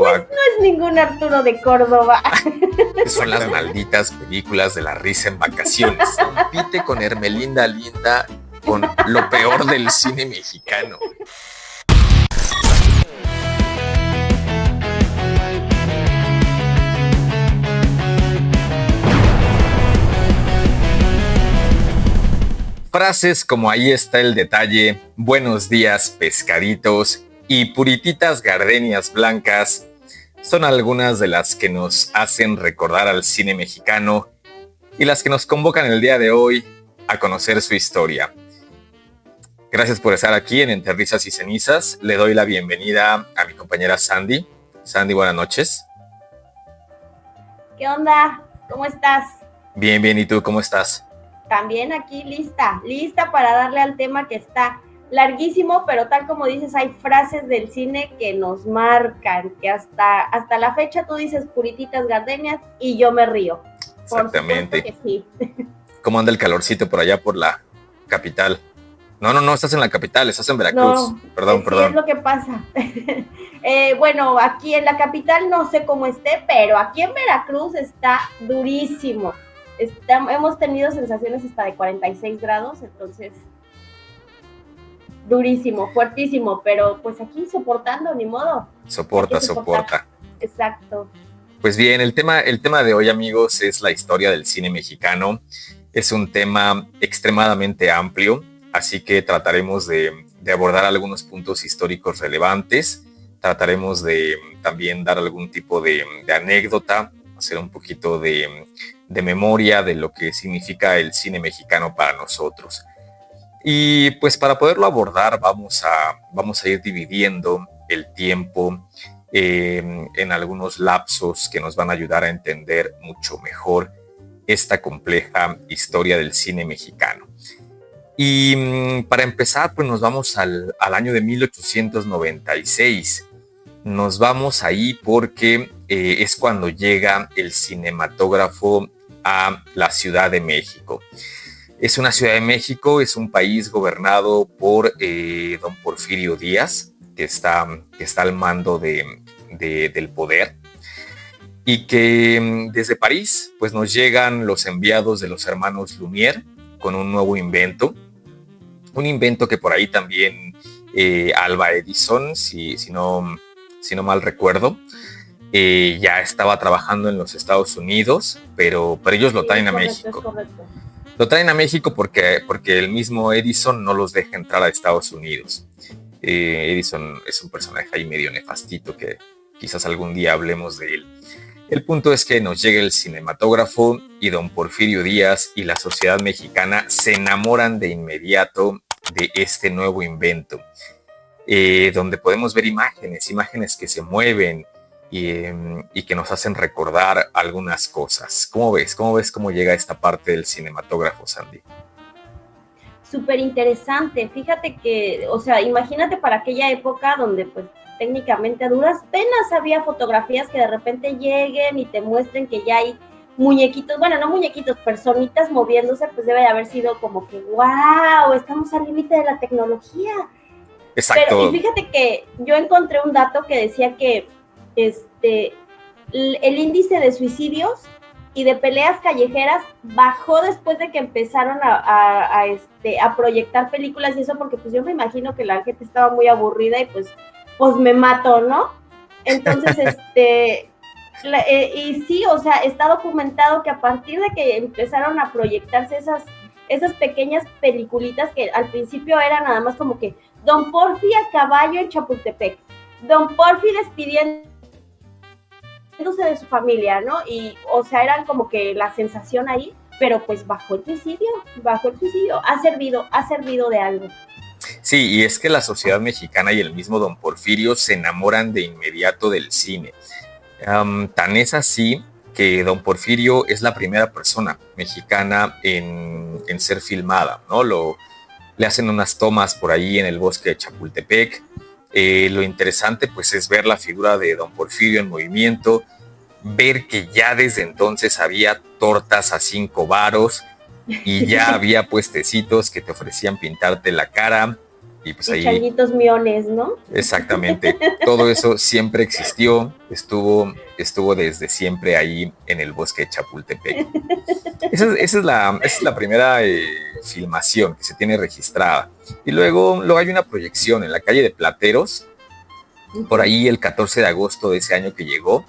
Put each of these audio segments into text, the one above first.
Pues no es ningún Arturo de Córdoba. Son las malditas películas de la risa en vacaciones. Compite con Hermelinda Linda, con lo peor del cine mexicano. Frases como ahí está el detalle, buenos días pescaditos y purititas gardenias blancas son algunas de las que nos hacen recordar al cine mexicano y las que nos convocan el día de hoy a conocer su historia. Gracias por estar aquí en Entre Risas y Cenizas. Le doy la bienvenida a mi compañera Sandy. Sandy, buenas noches. ¿Qué onda? ¿Cómo estás? Bien, bien. ¿Y tú cómo estás? También aquí lista para darle al tema que está larguísimo, pero tal como dices, hay frases del cine que nos marcan, que hasta la fecha tú dices purititas gardenias y yo me río. Exactamente. Por supuesto que sí. ¿Cómo anda el calorcito por allá por la capital? No, estás en la capital, estás en Veracruz. No, perdón. Sí, es lo que pasa. Bueno, aquí en la capital no sé cómo esté, pero aquí en Veracruz está durísimo. Hemos tenido sensaciones hasta de 46 grados, entonces durísimo, fuertísimo, pero pues aquí soportando, ni modo. Soporta. Exacto. Pues bien, el tema de hoy, amigos, es la historia del cine mexicano. Es un tema extremadamente amplio, así que trataremos de abordar algunos puntos históricos relevantes. Trataremos de también dar algún tipo de anécdota, hacer un poquito de memoria de lo que significa el cine mexicano para nosotros. Y pues para poderlo abordar vamos a ir dividiendo el tiempo en algunos lapsos que nos van a ayudar a entender mucho mejor esta compleja historia del cine mexicano. Y para empezar, pues nos vamos al año de 1896. Nos vamos ahí porque es cuando llega el cinematógrafo a la Ciudad de México. Es una Ciudad de México, es un país gobernado por don Porfirio Díaz, que está al mando del poder, y que desde París pues nos llegan los enviados de los hermanos Lumière con un nuevo invento, un invento que por ahí también Alva Edison, si no mal recuerdo, ya estaba trabajando en los Estados Unidos, pero ellos lo traen a México. Es correcto. Lo traen a México porque el mismo Edison no los deja entrar a Estados Unidos. Edison es un personaje ahí medio nefastito que quizás algún día hablemos de él. El punto es que nos llega el cinematógrafo y don Porfirio Díaz y la sociedad mexicana se enamoran de inmediato de este nuevo invento, donde podemos ver imágenes que se mueven y que nos hacen recordar algunas cosas. ¿Cómo ves cómo llega esta parte del cinematógrafo, Sandy? Súper interesante. Fíjate que, o sea, imagínate para aquella época donde pues técnicamente a duras penas había fotografías que de repente lleguen y te muestren que ya hay muñequitos, bueno, no muñequitos, personitas moviéndose, pues debe de haber sido como que, wow, estamos al límite de la tecnología. Exacto. Pero, y fíjate que yo encontré un dato que decía que el índice de suicidios y de peleas callejeras bajó después de que empezaron a proyectar películas y eso, porque pues yo me imagino que la gente estaba muy aburrida y pues me mato, ¿no? Entonces, y sí, o sea, está documentado que a partir de que empezaron a proyectarse esas pequeñas peliculitas que al principio eran nada más como que Don Porfi a caballo en Chapultepec, Don Porfi despidiéndose de su familia, ¿no? Y, o sea, eran como que la sensación ahí, pero pues bajó el suicidio, ha servido de algo. Sí, y es que la sociedad mexicana y el mismo don Porfirio se enamoran de inmediato del cine. Tan es así que don Porfirio es la primera persona mexicana en ser filmada, ¿no? Le hacen unas tomas por ahí en el bosque de Chapultepec. Lo interesante pues es ver la figura de don Porfirio en movimiento, ver que ya desde entonces había tortas a 5 varos y ya había puestecitos que te ofrecían pintarte la cara, Y pues Y ahí, changuitos miones, ¿no? exactamente, todo eso siempre existió, estuvo desde siempre ahí en el bosque de Chapultepec. Esa es la primera filmación que se tiene registrada. Y luego hay una proyección en la calle de Plateros, por ahí el 14 de agosto de ese año que llegó,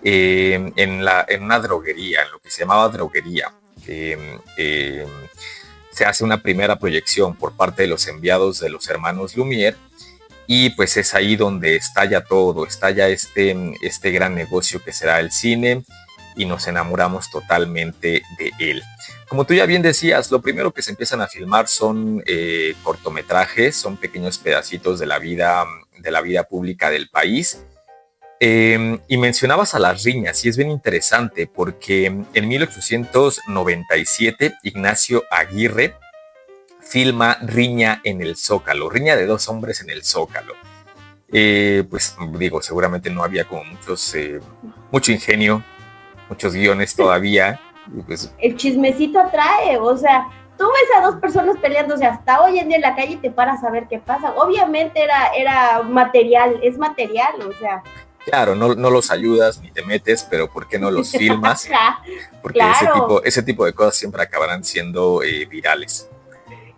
en una droguería, en lo que se llamaba droguería. Eh, Se hace una primera proyección por parte de los enviados de los hermanos Lumière y pues es ahí donde estalla todo, estalla este gran negocio que será el cine y nos enamoramos totalmente de él. Como tú ya bien decías, lo primero que se empiezan a filmar son cortometrajes, son pequeños pedacitos de la vida pública del país. Y mencionabas a las riñas, y es bien interesante porque en 1897 Ignacio Aguirre filma Riña en el Zócalo, Riña de dos hombres en el Zócalo. Pues digo, seguramente no había como mucho ingenio, muchos guiones todavía. Y pues, El chismecito atrae, o sea, tú ves a dos personas peleándose hasta hoy en día en la calle y te paras a ver qué pasa. Obviamente era material, es material, o sea. claro, no los ayudas ni te metes, pero ¿por qué no los filmas? Porque Claro. ese tipo de cosas siempre acabarán siendo virales.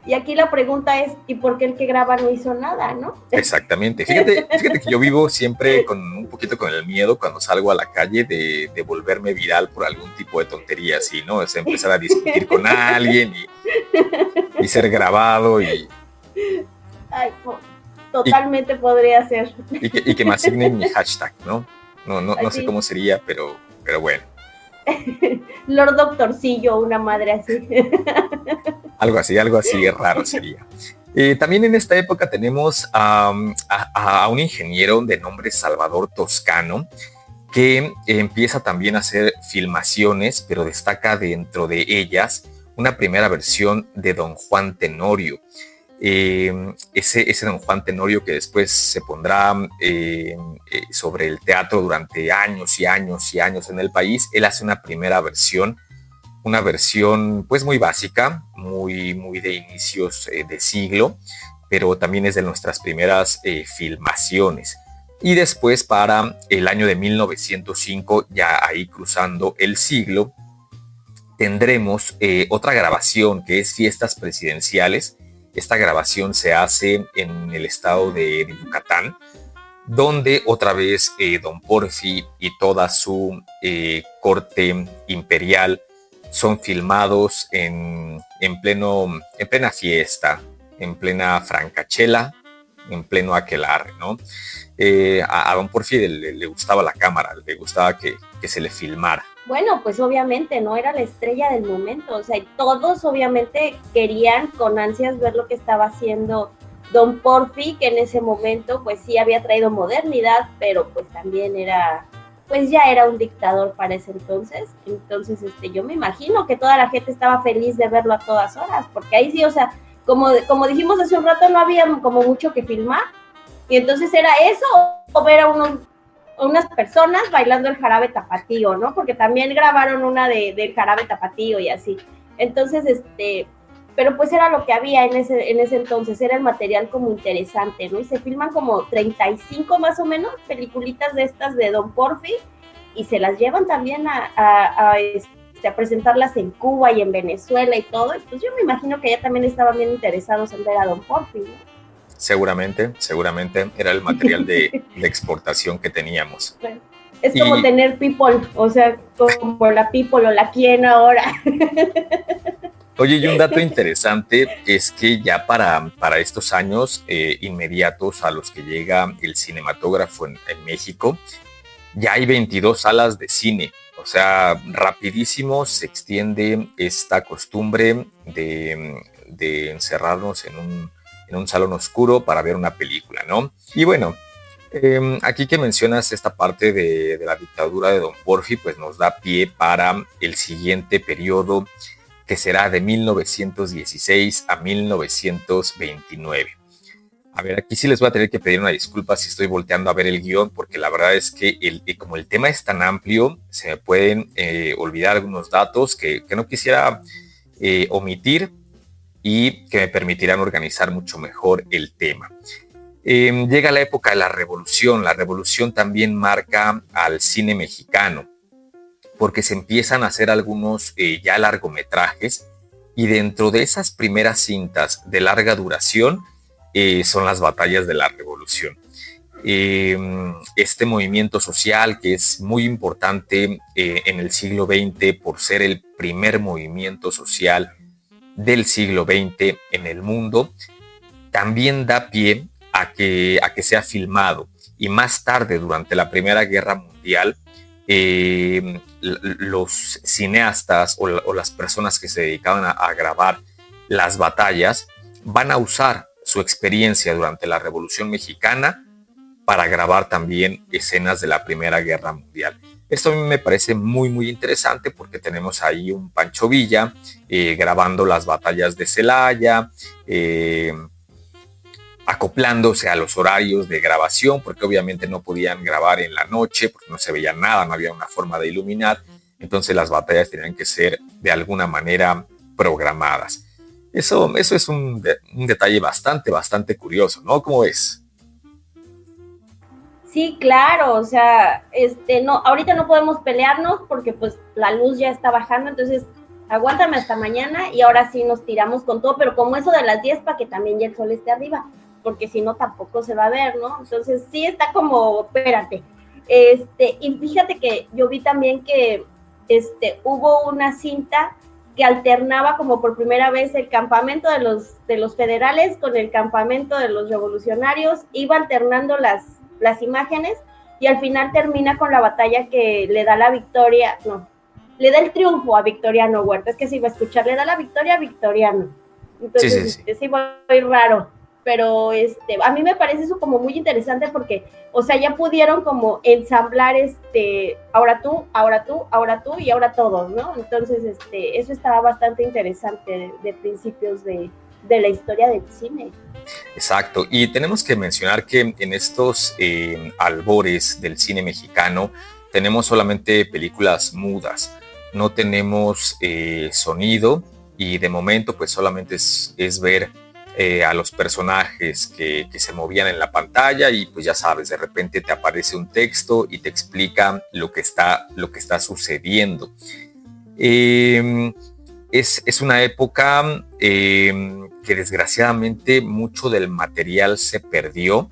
Y aquí la pregunta es, ¿y por qué el que graba no hizo nada, no? Exactamente. Fíjate que yo vivo siempre con un poquito con el miedo cuando salgo a la calle de volverme viral por algún tipo de tontería así, ¿no? Es empezar a discutir con alguien y ser grabado Ay, y, totalmente podría ser. y que me asignen mi hashtag, ¿no? No sé Así, cómo sería, pero bueno. Lord Doctorcillo, una madre así. Algo así raro sería. También en esta época tenemos a un ingeniero de nombre Salvador Toscano, que empieza también a hacer filmaciones, pero destaca dentro de ellas una primera versión de Don Juan Tenorio. Ese Don Juan Tenorio que después se pondrá sobre el teatro durante años y años y años en el país, él hace una versión pues muy básica, muy de inicios de siglo, pero también es de nuestras primeras filmaciones. Y después para el año de 1905, ya ahí cruzando el siglo, tendremos otra grabación que es Fiestas Presidenciales. Esta grabación se hace en el estado de Yucatán, donde otra vez Don Porfi y toda su corte imperial son filmados en plena fiesta, en plena francachela, en pleno aquelarre, ¿no? A Don Porfi le gustaba la cámara, le gustaba que se le filmara. Bueno, pues obviamente no era la estrella del momento, o sea, y todos obviamente querían con ansias ver lo que estaba haciendo Don Porfi, que en ese momento pues sí había traído modernidad, pero pues también pues ya era un dictador para ese entonces. Entonces, yo me imagino que toda la gente estaba feliz de verlo a todas horas, porque ahí sí, o sea, como dijimos hace un rato, no había como mucho que filmar, y entonces era eso o ver a unas personas bailando el jarabe tapatío, ¿no? Porque también grabaron una del jarabe tapatío y así. Entonces, pero pues era lo que había en ese entonces, era el material como interesante, ¿no? Y se filman como 35 más o menos peliculitas de estas de Don Porfi y se las llevan también a presentarlas en Cuba y en Venezuela y todo. Y pues yo me imagino que ya también estaban bien interesados en ver a Don Porfi, ¿no? Seguramente era el material de exportación que teníamos. Es como tener people, o sea, como la people o la quien ahora. Oye, y un dato interesante es que ya para estos años inmediatos a los que llega el cinematógrafo en México, ya hay 22 salas de cine. O sea, rapidísimo se extiende esta costumbre de encerrarnos en un salón oscuro para ver una película, ¿no? Y bueno, aquí que mencionas esta parte de la dictadura de Don Porfi, pues nos da pie para el siguiente periodo, que será de 1916 a 1929. A ver, aquí sí les voy a tener que pedir una disculpa si estoy volteando a ver el guión, porque la verdad es que como el tema es tan amplio, se me pueden olvidar algunos datos que no quisiera omitir, y que me permitirán organizar mucho mejor el tema. Llega la época de la revolución. La revolución también marca al cine mexicano, porque se empiezan a hacer algunos ya largometrajes, y dentro de esas primeras cintas de larga duración son las batallas de la revolución. Este movimiento social que es muy importante en el siglo XX por ser el primer movimiento social del siglo XX en el mundo, también da pie a que sea filmado. Y más tarde, durante la Primera Guerra Mundial, los cineastas o las personas que se dedicaban a grabar las batallas van a usar su experiencia durante la Revolución Mexicana para grabar también escenas de la Primera Guerra Mundial. Esto a mí me parece muy, muy interesante porque tenemos ahí un Pancho Villa grabando las batallas de Celaya, acoplándose a los horarios de grabación, porque obviamente no podían grabar en la noche, porque no se veía nada, no había una forma de iluminar, entonces las batallas tenían que ser de alguna manera programadas. Eso es un detalle bastante curioso, ¿no? ¿Cómo ves? Sí, claro, o sea, no, ahorita no podemos pelearnos porque pues la luz ya está bajando, entonces aguántame hasta mañana y ahora sí nos tiramos con todo, pero como eso de las 10 para que también ya el sol esté arriba, porque si no tampoco se va a ver, ¿no? Entonces sí está como, espérate. Y fíjate que yo vi también que hubo una cinta que alternaba como por primera vez el campamento de los federales con el campamento de los revolucionarios, iba alternando las imágenes y al final termina con la batalla que le da la victoria, no, le da el triunfo a Victoriano Huerta, es que se iba a escuchar, le da la victoria a Victoriano. Entonces, sí muy raro, pero a mí me parece eso como muy interesante porque, o sea, ya pudieron como ensamblar ahora tú, ahora tú, ahora tú y ahora todos, ¿no? Entonces, eso estaba bastante interesante de principios de la historia del cine. Exacto, y tenemos que mencionar que en estos albores del cine mexicano tenemos solamente películas mudas, no tenemos sonido, y de momento pues solamente es ver a los personajes que se movían en la pantalla, y pues ya sabes, de repente te aparece un texto y te explica lo que está sucediendo. Es una época que desgraciadamente mucho del material se perdió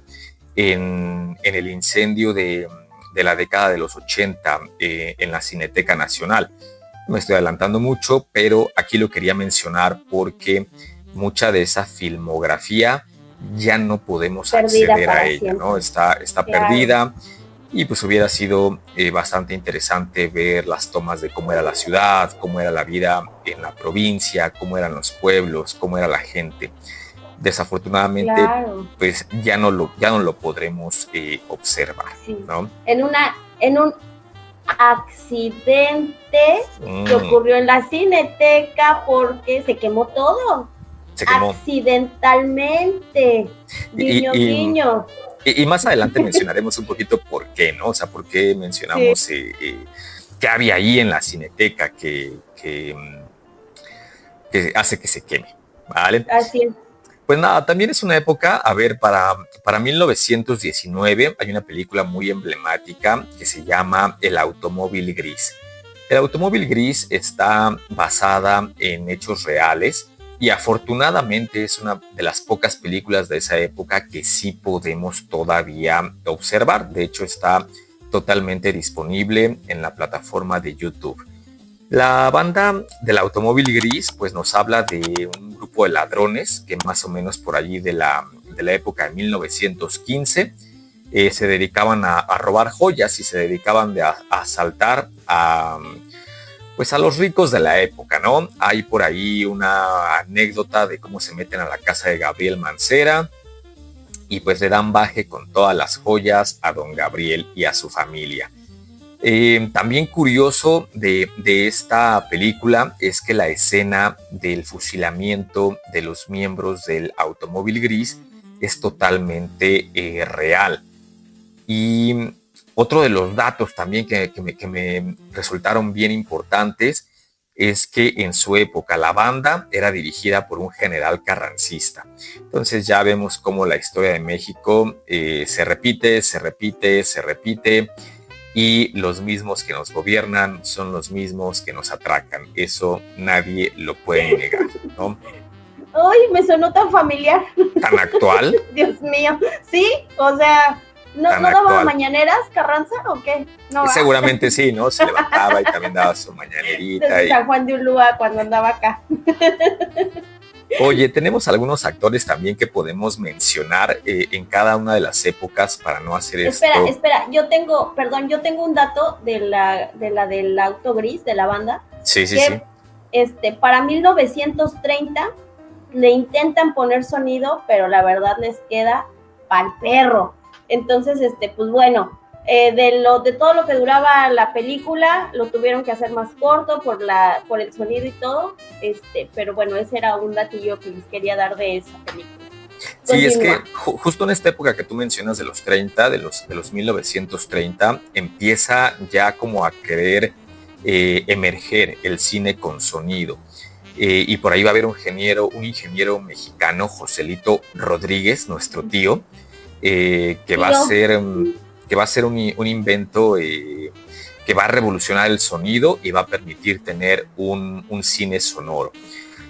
en el incendio de la década de los 80 en la Cineteca Nacional. Me estoy adelantando mucho, pero aquí lo quería mencionar porque mucha de esa filmografía ya no podemos acceder a ella, ¿no? Está claro, perdida. Y pues hubiera sido bastante interesante ver las tomas de cómo era la ciudad, cómo era la vida en la provincia, cómo eran los pueblos, cómo era la gente. Desafortunadamente, claro, pues ya no lo podremos observar, sí, ¿no? En un accidente que ocurrió en la Cineteca porque se quemó todo. Se quemó. Accidentalmente. Guiño, guiño. Y más adelante mencionaremos un poquito por qué, ¿no? O sea, por qué mencionamos qué había ahí en la Cineteca que hace que se queme, ¿vale? Así es. Pues nada, también es una época, a ver, para 1919 hay una película muy emblemática que se llama El Automóvil Gris. El Automóvil Gris está basada en hechos reales, y afortunadamente es una de las pocas películas de esa época que sí podemos todavía observar. De hecho, está totalmente disponible en la plataforma de YouTube. La banda del Automóvil Gris pues nos habla de un grupo de ladrones que más o menos por allí de la época de 1915 se dedicaban a robar joyas y se dedicaban a asaltar pues a los ricos de la época, ¿no? Hay por ahí una anécdota de cómo se meten a la casa de Gabriel Mancera y pues le dan baje con todas las joyas a don Gabriel y a su familia. También curioso de esta película es que la escena del fusilamiento de los miembros del Automóvil Gris es totalmente real. Y otro de los datos también que me resultaron bien importantes es que en su época la banda era dirigida por un general carrancista. Entonces ya vemos cómo la historia de México se repite, se repite, se repite, y los mismos que nos gobiernan son los mismos que nos atracan. Eso nadie lo puede negar, ¿no? Ay, me sonó tan familiar. ¿Tan actual? Dios mío. Sí, o sea, ¿no daba mañaneras Carranza o qué? No, seguramente sí, ¿no? Se levantaba y también daba su mañanerita. Desde San Juan de Ulúa cuando andaba acá. Oye, tenemos algunos actores también que podemos mencionar en cada una de las épocas para no hacer esto. Espera, yo tengo un dato del auto gris, de la banda. Sí. Para 1930 le intentan poner sonido, pero la verdad les queda pa'l perro. Entonces, pues bueno, de todo lo que duraba la película, lo tuvieron que hacer más corto por el sonido y todo, pero bueno, ese era un datillo que les quería dar de esa película. Sí, es que justo en esta época que tú mencionas de los 30, de los 1930, empieza ya como a querer emerger el cine con sonido. Y por ahí va a haber un ingeniero mexicano, Joselito Rodríguez, nuestro tío, que va a ser un invento que va a revolucionar el sonido y va a permitir tener un cine sonoro.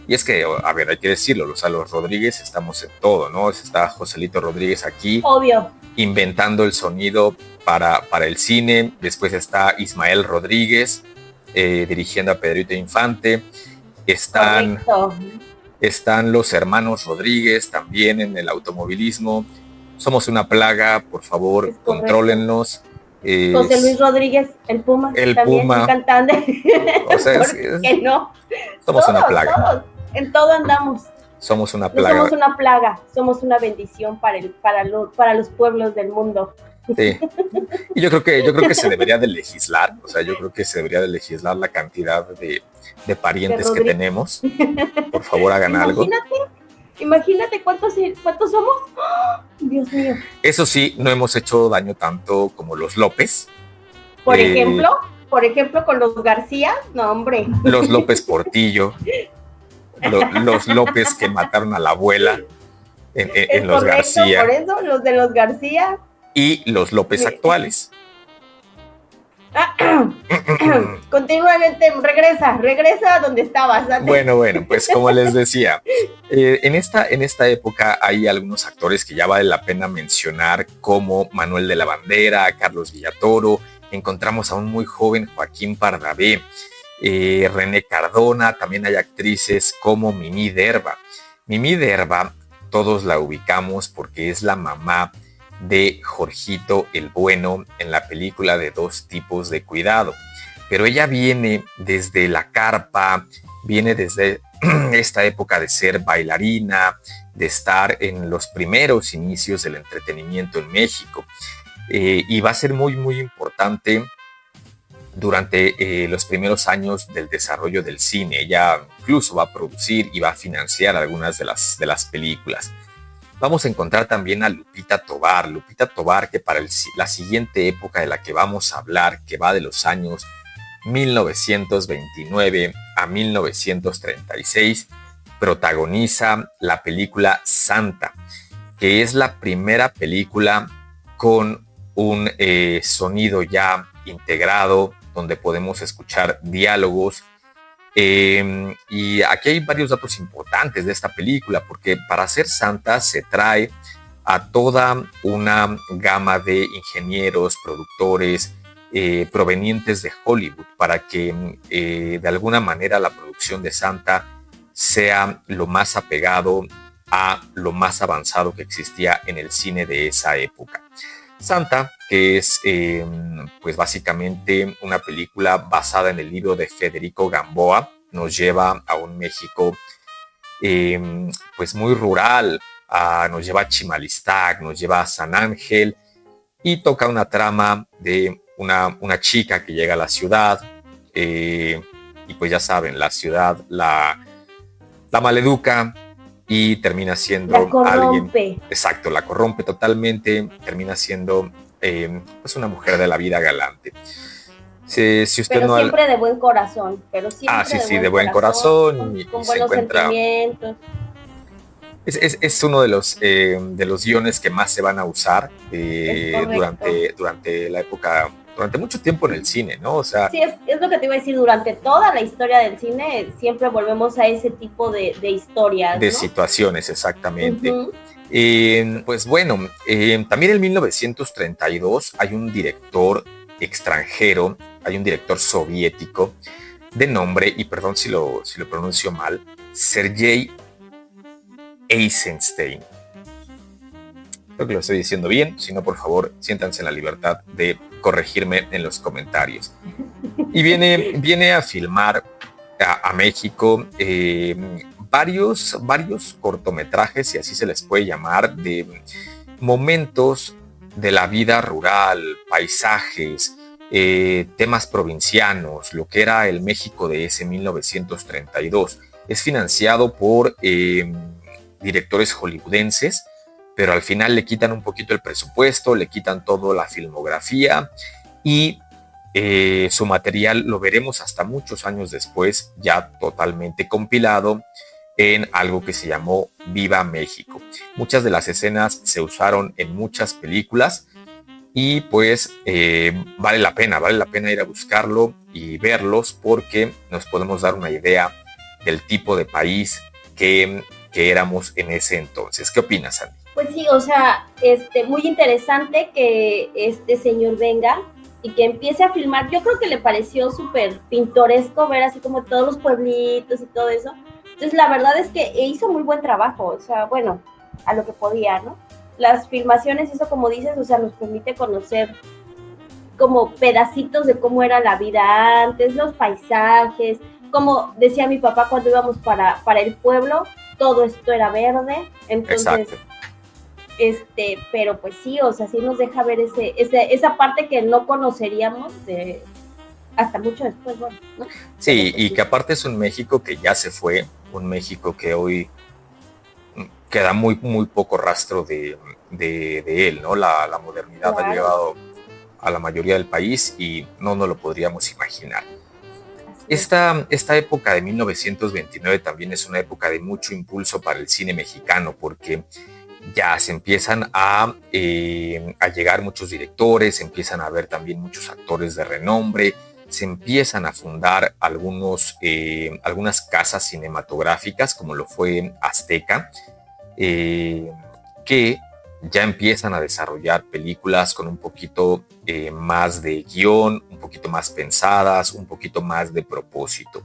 Y es que, a ver, hay que decirlo, los Rodríguez estamos en todo, ¿no? Está Joselito Rodríguez aquí, obvio, inventando el sonido para el cine. Después está Ismael Rodríguez dirigiendo a Pedrito Infante. Están los hermanos Rodríguez también en el automovilismo. Somos una plaga, por favor, contrólennos. José Luis Rodríguez, el Puma, el también Puma, un cantante. O sea, que no. Somos una plaga. Todos, en todo andamos. Somos una plaga. No somos una plaga, somos una bendición para los pueblos del mundo. Sí. Y yo creo que se debería de legislar, o sea, yo creo que se debería de legislar la cantidad de parientes que tenemos. Por favor, hagan algo. Imagínate cuántos somos. ¡Oh, Dios mío! Eso sí, no hemos hecho daño tanto como los López. Por ejemplo, con los García, no, hombre. Los López Portillo. Los López que mataron a la abuela en los García. Por eso, los de los García. Y los López actuales. Continuamente, regresa a donde estabas antes. Bueno, pues como les decía, en esta época hay algunos actores que ya vale la pena mencionar, como Manuel de la Bandera, Carlos Villatoro. Encontramos a un muy joven Joaquín Pardavé, René Cardona. También hay actrices como Mimi Derba. Mimi Derba, todos la ubicamos porque es la mamá de Jorgito el Bueno en la película de Dos tipos de cuidado. Pero ella viene desde la carpa, viene desde esta época de ser bailarina, de estar en los primeros inicios del entretenimiento en México. Y va a ser muy, muy importante durante los primeros años del desarrollo del cine. Ella incluso va a producir y va a financiar algunas de las películas. Vamos a encontrar también a Lupita Tovar, que para la siguiente época de la que vamos a hablar, que va de los años 1929 a 1936, protagoniza la película Santa, que es la primera película con un sonido ya integrado, donde podemos escuchar diálogos. Y aquí hay varios datos importantes de esta película, porque para hacer Santa se trae a toda una gama de ingenieros, productores provenientes de Hollywood, para que de alguna manera la producción de Santa sea lo más apegado a lo más avanzado que existía en el cine de esa época. Santa, que es pues básicamente una película basada en el libro de Federico Gamboa, nos lleva a un México pues muy rural, nos lleva a Chimalistac, nos lleva a San Ángel, y toca una trama de una chica que llega a la ciudad, y pues ya saben, la ciudad la maleduca y termina siendo alguien. Exacto, la corrompe totalmente, termina siendo pues una mujer de la vida galante. si usted pero no... siempre de buen corazón, pero siempre Sí, de buen corazón con y se buenos encuentra... sentimientos. Es uno de los guiones que más se van a usar Es correcto. durante la época, durante mucho tiempo en el cine, ¿no? O sea, Sí, es lo que te iba a decir, durante toda la historia del cine siempre volvemos a ese tipo de historias, de ¿no? situaciones, exactamente. Uh-huh. Pues bueno, también en 1932 hay un director extranjero, hay un director soviético de nombre, y perdón si lo pronuncio mal, Sergei Eisenstein. Creo que lo estoy diciendo bien, si no, por favor, siéntanse en la libertad de corregirme en los comentarios. Y viene a filmar a México varios cortometrajes, si así se les puede llamar, de momentos de la vida rural, paisajes, temas provincianos, lo que era el México de ese 1932. Es financiado por directores hollywoodenses, pero al final le quitan un poquito el presupuesto, le quitan toda la filmografía y su material lo veremos hasta muchos años después, ya totalmente compilado en algo que se llamó Viva México. Muchas de las escenas se usaron en muchas películas y pues vale la pena ir a buscarlo y verlos porque nos podemos dar una idea del tipo de país que éramos en ese entonces. ¿Qué opinas, Andy? Pues sí, o sea, muy interesante que este señor venga y que empiece a filmar. Yo creo que le pareció súper pintoresco ver así como todos los pueblitos y todo eso. Entonces, la verdad es que hizo muy buen trabajo, o sea, bueno, a lo que podía, ¿no? Las filmaciones, eso como dices, o sea, nos permite conocer como pedacitos de cómo era la vida antes, los paisajes, como decía mi papá cuando íbamos para el pueblo, todo esto era verde, entonces... Exacto. Pero pues sí, o sea, sí nos deja ver esa parte que no conoceríamos hasta mucho después, bueno, ¿no? Sí, y que aparte es un México que ya se fue, un México que hoy queda muy poco rastro de él, ¿no? La modernidad ha llegado a la mayoría del país y no nos lo podríamos imaginar. Esta época de 1929 también es una época de mucho impulso para el cine mexicano porque ya se empiezan a llegar muchos directores, empiezan a haber también muchos actores de renombre, se empiezan a fundar algunas casas cinematográficas, como lo fue Azteca, que ya empiezan a desarrollar películas con un poquito más de guión, un poquito más pensadas, un poquito más de propósito.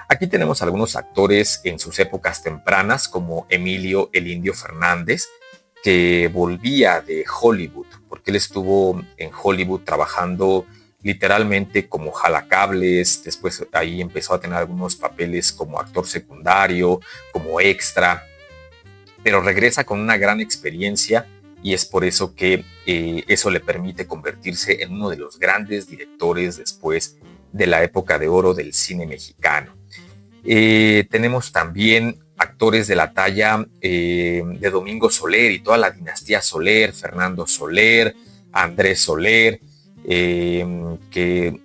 Aquí tenemos algunos actores en sus épocas tempranas, como Emilio el Indio Fernández, que volvía de Hollywood, porque él estuvo en Hollywood trabajando literalmente como jalacables, después ahí empezó a tener algunos papeles como actor secundario, como extra, pero regresa con una gran experiencia y es por eso que eso le permite convertirse en uno de los grandes directores después de la época de oro del cine mexicano. Tenemos también actores de la talla de Domingo Soler y toda la dinastía Soler, Fernando Soler, Andrés Soler, que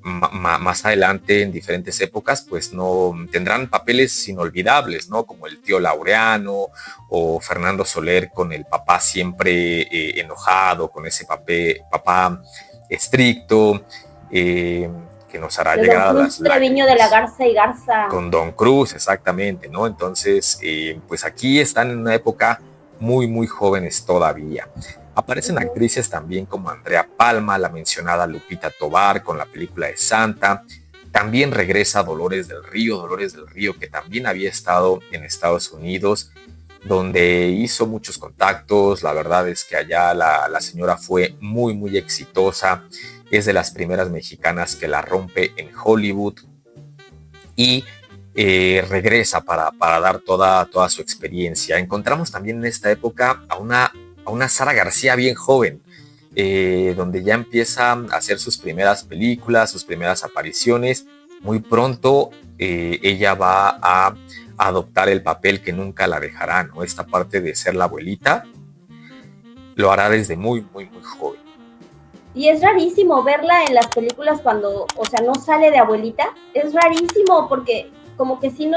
más adelante en diferentes épocas pues no tendrán papeles inolvidables, ¿no? Como el tío Laureano o Fernando Soler con el papá siempre enojado, con ese papá estricto, que nos hará de llegar Don a Cruz Treviño de la Garza y Garza. Con Don Cruz, exactamente, ¿no? Entonces, pues aquí están en una época muy jóvenes todavía. Aparecen actrices también como Andrea Palma, la mencionada Lupita Tovar con la película de Santa. También regresa Dolores del Río, que también había estado en Estados Unidos, donde hizo muchos contactos. La verdad es que allá la señora fue muy exitosa. Es de las primeras mexicanas que la rompe en Hollywood y regresa para dar toda su experiencia. Encontramos también en esta época a una Sara García bien joven, donde ya empieza a hacer sus primeras películas, sus primeras apariciones. Muy pronto ella va a adoptar el papel que nunca la dejará, ¿no? Esta parte de ser la abuelita lo hará desde muy joven. Y es rarísimo verla en las películas cuando, o sea, no sale de abuelita. Es rarísimo porque como que sí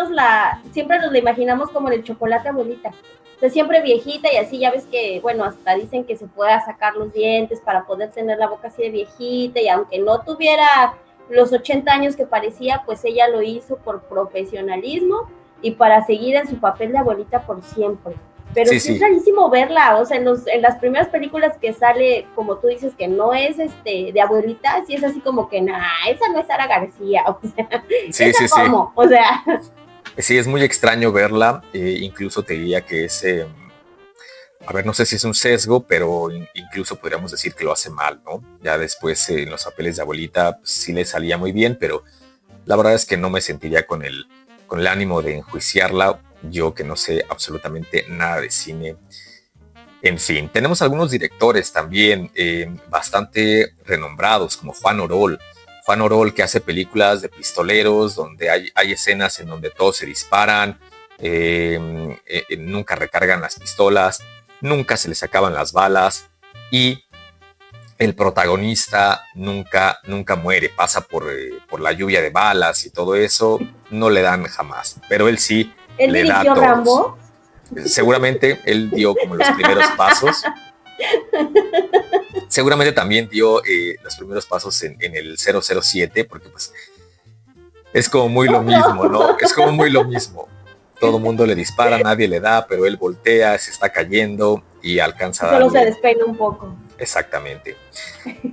siempre nos la imaginamos como en el chocolate abuelita. O sea, siempre viejita y así, ya ves que, bueno, hasta dicen que se pueda sacar los dientes para poder tener la boca así de viejita y aunque no tuviera los 80 años que parecía, pues ella lo hizo por profesionalismo y para seguir en su papel de abuelita por siempre. Pero Sí, sí es sí. rarísimo verla, o sea, en las primeras películas que sale, como tú dices, que no es de abuelita, sí es así como que, nah, esa no es Sara García, o sea, Sí, esa sí, sí. cómo, o sea. Sí, es muy extraño verla. Incluso te diría que es, a ver, no sé si es un sesgo, pero incluso podríamos decir que lo hace mal, ¿no? Ya después en los papeles de abuelita pues, sí le salía muy bien, pero la verdad es que no me sentiría con el ánimo de enjuiciarla, yo que no sé absolutamente nada de cine. En fin, tenemos algunos directores también bastante renombrados, como Juan Orol. Juan Orol, que hace películas de pistoleros, donde hay escenas en donde todos se disparan, nunca recargan las pistolas, nunca se les acaban las balas y el protagonista nunca muere, pasa por la lluvia de balas y todo eso, no le dan jamás, pero él sí Él le da a dirigió todos. Rambo. Seguramente él dio como los primeros pasos. Seguramente también dio los primeros pasos en el 007, porque pues es como muy lo mismo, ¿no? Es como muy lo mismo. Todo el mundo le dispara, nadie le da, pero él voltea, se está cayendo y alcanza a Solo se darle. despeina un poco. Exactamente.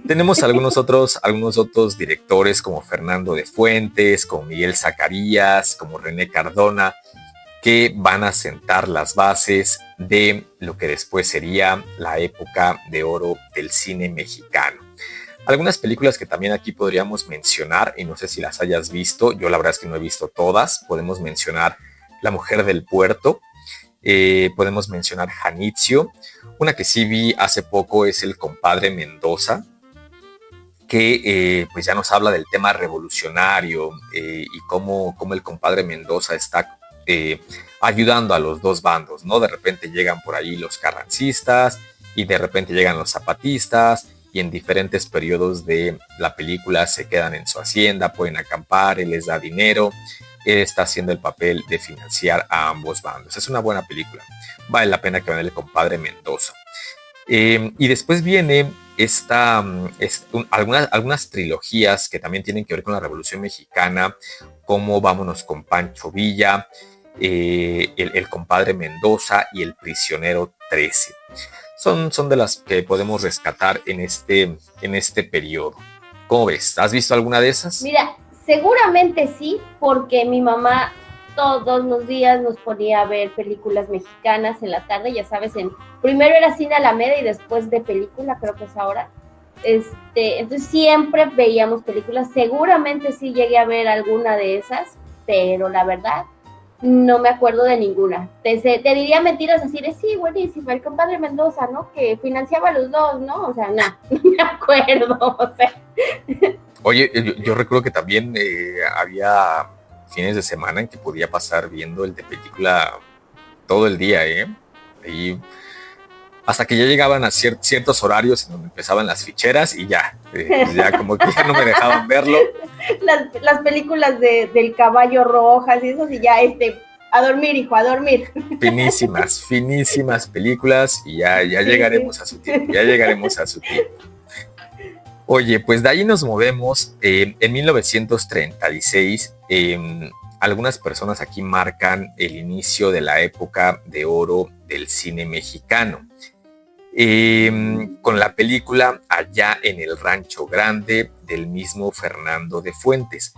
Tenemos algunos otros directores como Fernando de Fuentes, como Miguel Zacarías, como René Cardona, que van a sentar las bases de lo que después sería la época de oro del cine mexicano. Algunas películas que también aquí podríamos mencionar, y no sé si las hayas visto, yo la verdad es que no he visto todas, podemos mencionar La Mujer del Puerto, podemos mencionar Janitzio, una que sí vi hace poco es El Compadre Mendoza, que pues ya nos habla del tema revolucionario y cómo el compadre Mendoza está ayudando a los dos bandos, ¿no? De repente llegan por ahí los carrancistas y de repente llegan los zapatistas y en diferentes periodos de la película se quedan en su hacienda, pueden acampar, él les da dinero, él está haciendo el papel de financiar a ambos bandos. Es una buena película, vale la pena que vean El Compadre Mendoza. Y después viene algunas trilogías que también tienen que ver con la Revolución Mexicana, como Vámonos con Pancho Villa, el Compadre Mendoza y El Prisionero 13. Son de las que podemos rescatar en este periodo. ¿Cómo ves? ¿Has visto alguna de esas? Mira, seguramente sí, porque mi mamá todos los días nos ponía a ver películas mexicanas en la tarde, ya sabes, primero era Cine Alameda y después de película, creo que es ahora. Entonces siempre veíamos películas, seguramente sí llegué a ver alguna de esas, pero la verdad no me acuerdo de ninguna. Te diría mentiras así de sí, buenísimo, el compadre Mendoza, ¿no? Que financiaba a los dos, ¿no? O sea, no, no me acuerdo, o sea. Oye, yo recuerdo que también había fines de semana en que podía pasar viendo el de película todo el día, ¿eh? Y hasta que ya llegaban a ciertos horarios en donde empezaban las ficheras y ya, pues ya como que ya no me dejaban verlo. Las películas del caballo rojas y eso, y ya a dormir, hijo, a dormir. Finísimas películas y ya Sí, llegaremos sí. a su tiempo, ya llegaremos a su tiempo. Oye, pues de ahí nos movemos. En 1936, algunas personas aquí marcan el inicio de la época de oro del cine mexicano. Con la película Allá en el Rancho Grande del mismo Fernando de Fuentes.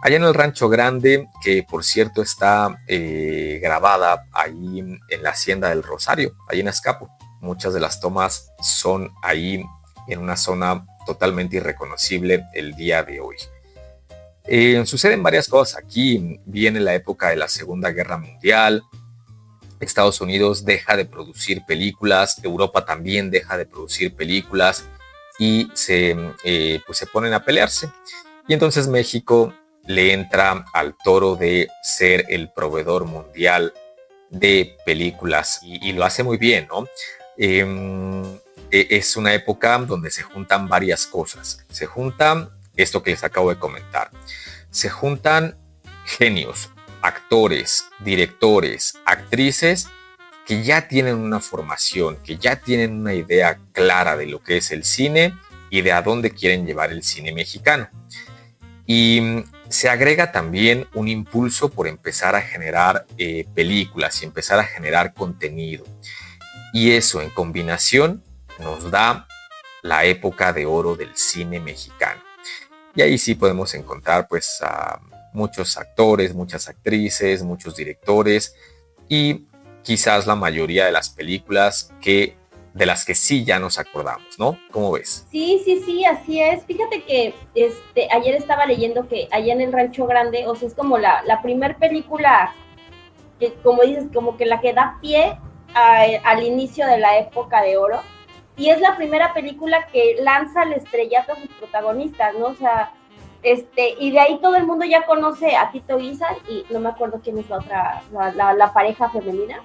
Allá en el Rancho Grande, que por cierto está grabada ahí en la Hacienda del Rosario, ahí en Azcapo. Muchas de las tomas son ahí en una zona totalmente irreconocible el día de hoy. Suceden varias cosas. Aquí viene la época de la Segunda Guerra Mundial. Estados Unidos deja de producir películas, Europa también deja de producir películas y pues se ponen a pelearse. Y entonces México le entra al toro de ser el proveedor mundial de películas y lo hace muy bien, ¿no? es una época donde se juntan varias cosas. Se juntan esto que les acabo de comentar. Se juntan genios, actores, directores, actrices que ya tienen una formación, que ya tienen una idea clara de lo que es el cine y de a dónde quieren llevar el cine mexicano. Y se agrega también un impulso por empezar a generar películas y empezar a generar contenido. Y eso en combinación nos da la época de oro del cine mexicano. Y ahí sí podemos encontrar pues a muchos actores, muchas actrices, muchos directores y quizás la mayoría de las películas de las que sí ya nos acordamos, ¿no? ¿Cómo ves? Sí, así es. Fíjate que ayer estaba leyendo que allá en el Rancho Grande, o sea, es como la primer película que, como dices, como que la que da pie al inicio de la época de oro, y es la primera película que lanza al estrellato a sus protagonistas, ¿no? O sea, y de ahí todo el mundo ya conoce a Tito Guizar, y no me acuerdo quién es la otra, la pareja femenina,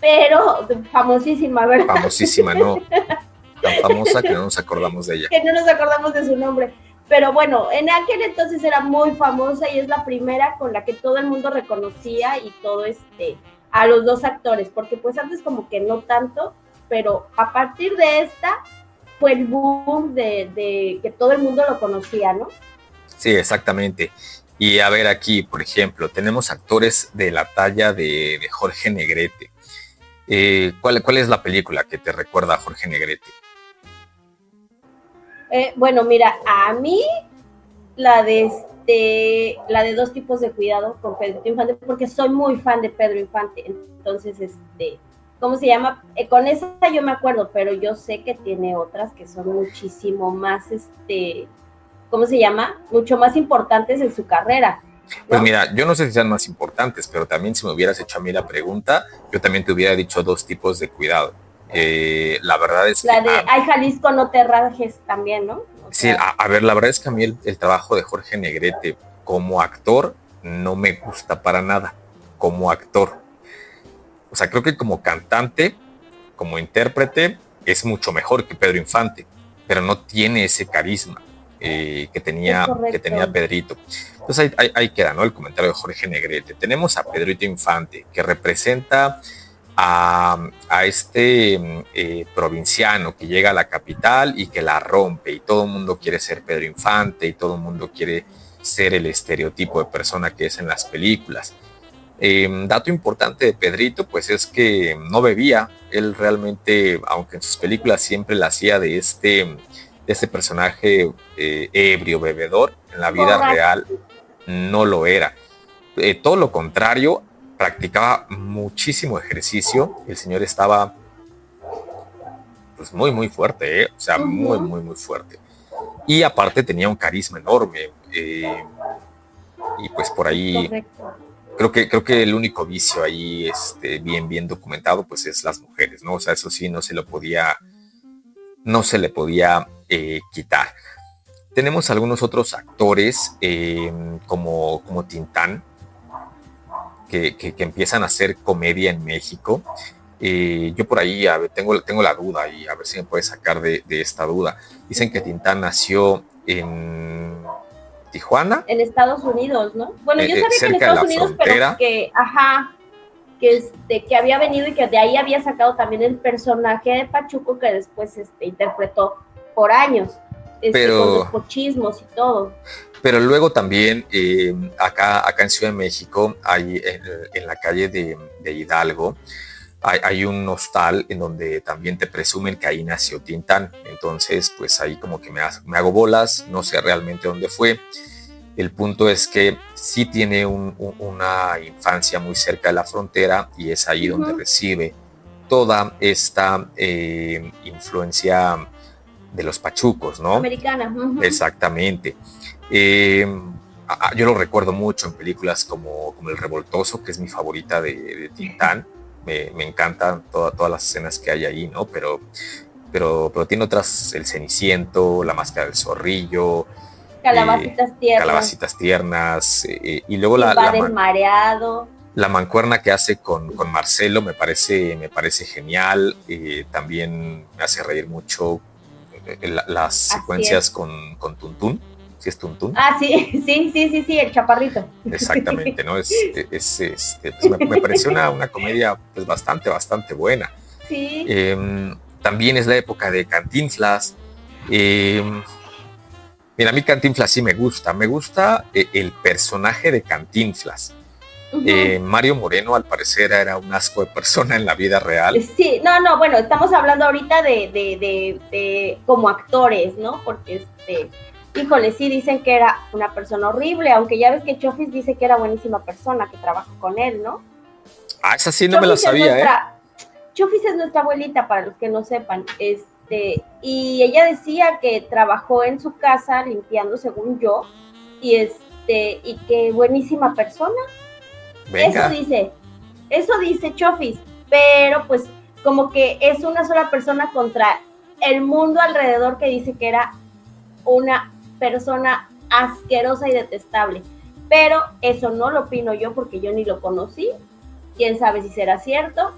pero famosísima, ¿verdad? Famosísima, ¿no? Tan famosa que no nos acordamos de ella. Que no nos acordamos de su nombre. Pero bueno, en aquel entonces era muy famosa y es la primera con la que todo el mundo reconocía y todo a los dos actores, porque pues antes como que no tanto, pero a partir de esta fue el boom de que todo el mundo lo conocía, ¿no? Sí, exactamente. Y a ver aquí, por ejemplo, tenemos actores de la talla de Jorge Negrete. ¿Cuál es la película que te recuerda a Jorge Negrete? Bueno, mira, a mí la de Dos tipos de cuidado con Pedro Infante, porque soy muy fan de Pedro Infante. Entonces, ¿cómo se llama? Con esa yo me acuerdo, pero yo sé que tiene otras que son muchísimo más, ¿cómo se llama? Mucho más importantes en su carrera, ¿no? Pues mira, yo no sé si sean más importantes, pero también si me hubieras hecho a mí la pregunta, yo también te hubiera dicho Dos tipos de cuidado. La verdad es la que... La de Ay, Jalisco, no te rajes también, ¿no? Sí, a ver, la verdad es que a mí el trabajo de Jorge Negrete como actor no me gusta para nada, como actor. O sea, creo que como cantante, como intérprete, es mucho mejor que Pedro Infante, pero no tiene ese carisma que tenía Pedrito. Entonces ahí queda, ¿no? El comentario de Jorge Negrete. Tenemos a Pedrito Infante, que representa a este provinciano que llega a la capital y que la rompe, y todo el mundo quiere ser Pedro Infante y todo el mundo quiere ser el estereotipo de persona que es en las películas. Dato importante de Pedrito pues es que no bebía. Él realmente, aunque en sus películas siempre la hacía de este personaje ebrio, bebedor, en la vida real no lo era. Todo lo contrario, practicaba muchísimo ejercicio. El señor estaba pues muy, muy fuerte, o sea, muy, muy, muy fuerte. Y aparte tenía un carisma enorme. Y pues por ahí creo que el único vicio ahí bien documentado pues es las mujeres, ¿no? O sea, eso sí no se le podía quitar. Tenemos algunos otros actores como Tintán, que empiezan a hacer comedia en México. Yo por ahí tengo la duda y a ver si me puedes sacar de esta duda. Dicen que Tintán nació en Tijuana. En Estados Unidos, ¿no? Bueno, yo sabía que en Estados Unidos, frontera. Pero que había venido y que de ahí había sacado también el personaje de Pachuco que después interpretó por años, con los pochismos y todo. Pero luego también acá en Ciudad de México, hay en la calle de Hidalgo, hay un hostal en donde también te presumen que ahí nació Tintán. Entonces, pues ahí como que me hago bolas, no sé realmente dónde fue. El punto es que sí tiene una infancia muy cerca de la frontera y es ahí donde recibe toda esta influencia de los pachucos, ¿no? Americana. Exactamente. Yo lo recuerdo mucho en películas como El Revoltoso, que es mi favorita de Tintán. Me encantan todas las escenas que hay ahí, ¿no? Pero tiene otras, El Ceniciento, La Máscara del Zorrillo, Calabacitas Tiernas. Y luego el Mareado. La mancuerna que hace con Marcelo me parece genial. También me hace reír mucho las Así es. secuencias con Tuntún. ¿Sí es Tuntún? Ah, sí, sí, el chaparrito. Exactamente, ¿no? Pues me pareció una comedia pues bastante buena. Sí. También es la época de Cantinflas. Mira, a mí Cantinflas sí me gusta el personaje de Cantinflas. Ujú. Mario Moreno al parecer era un asco de persona en la vida real. Sí, no, bueno, estamos hablando ahorita de como actores, ¿no? Porque híjole, sí dicen que era una persona horrible, aunque ya ves que Chofis dice que era buenísima persona, que trabajó con él, ¿no? Ah, esa sí no me la Chofis es sabía, ¿eh? nuestra, Chofis es nuestra abuelita, para los que no sepan, y ella decía que trabajó en su casa limpiando, según yo, y que buenísima persona. Venga. Eso dice Chofis, pero pues como que es una sola persona contra el mundo alrededor que dice que era una persona asquerosa y detestable. Pero eso no lo opino yo porque yo ni lo conocí. Quién sabe si será cierto.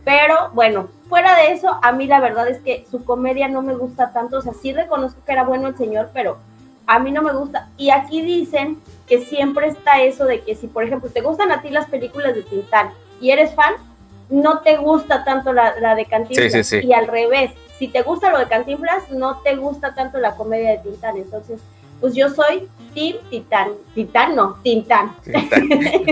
Pero bueno, fuera de eso, a mí la verdad es que su comedia no me gusta tanto. O sea, sí reconozco que era bueno el señor, pero a mí no me gusta. Y aquí dicen que siempre está eso de que si, por ejemplo, te gustan a ti las películas de Tintán y eres fan, no te gusta tanto la de Cantinflas. Sí, sí, sí. Y al revés, si te gusta lo de Cantinflas, no te gusta tanto la comedia de Tintán. Entonces, pues yo soy Team Tintán. Tintán no, Tintán.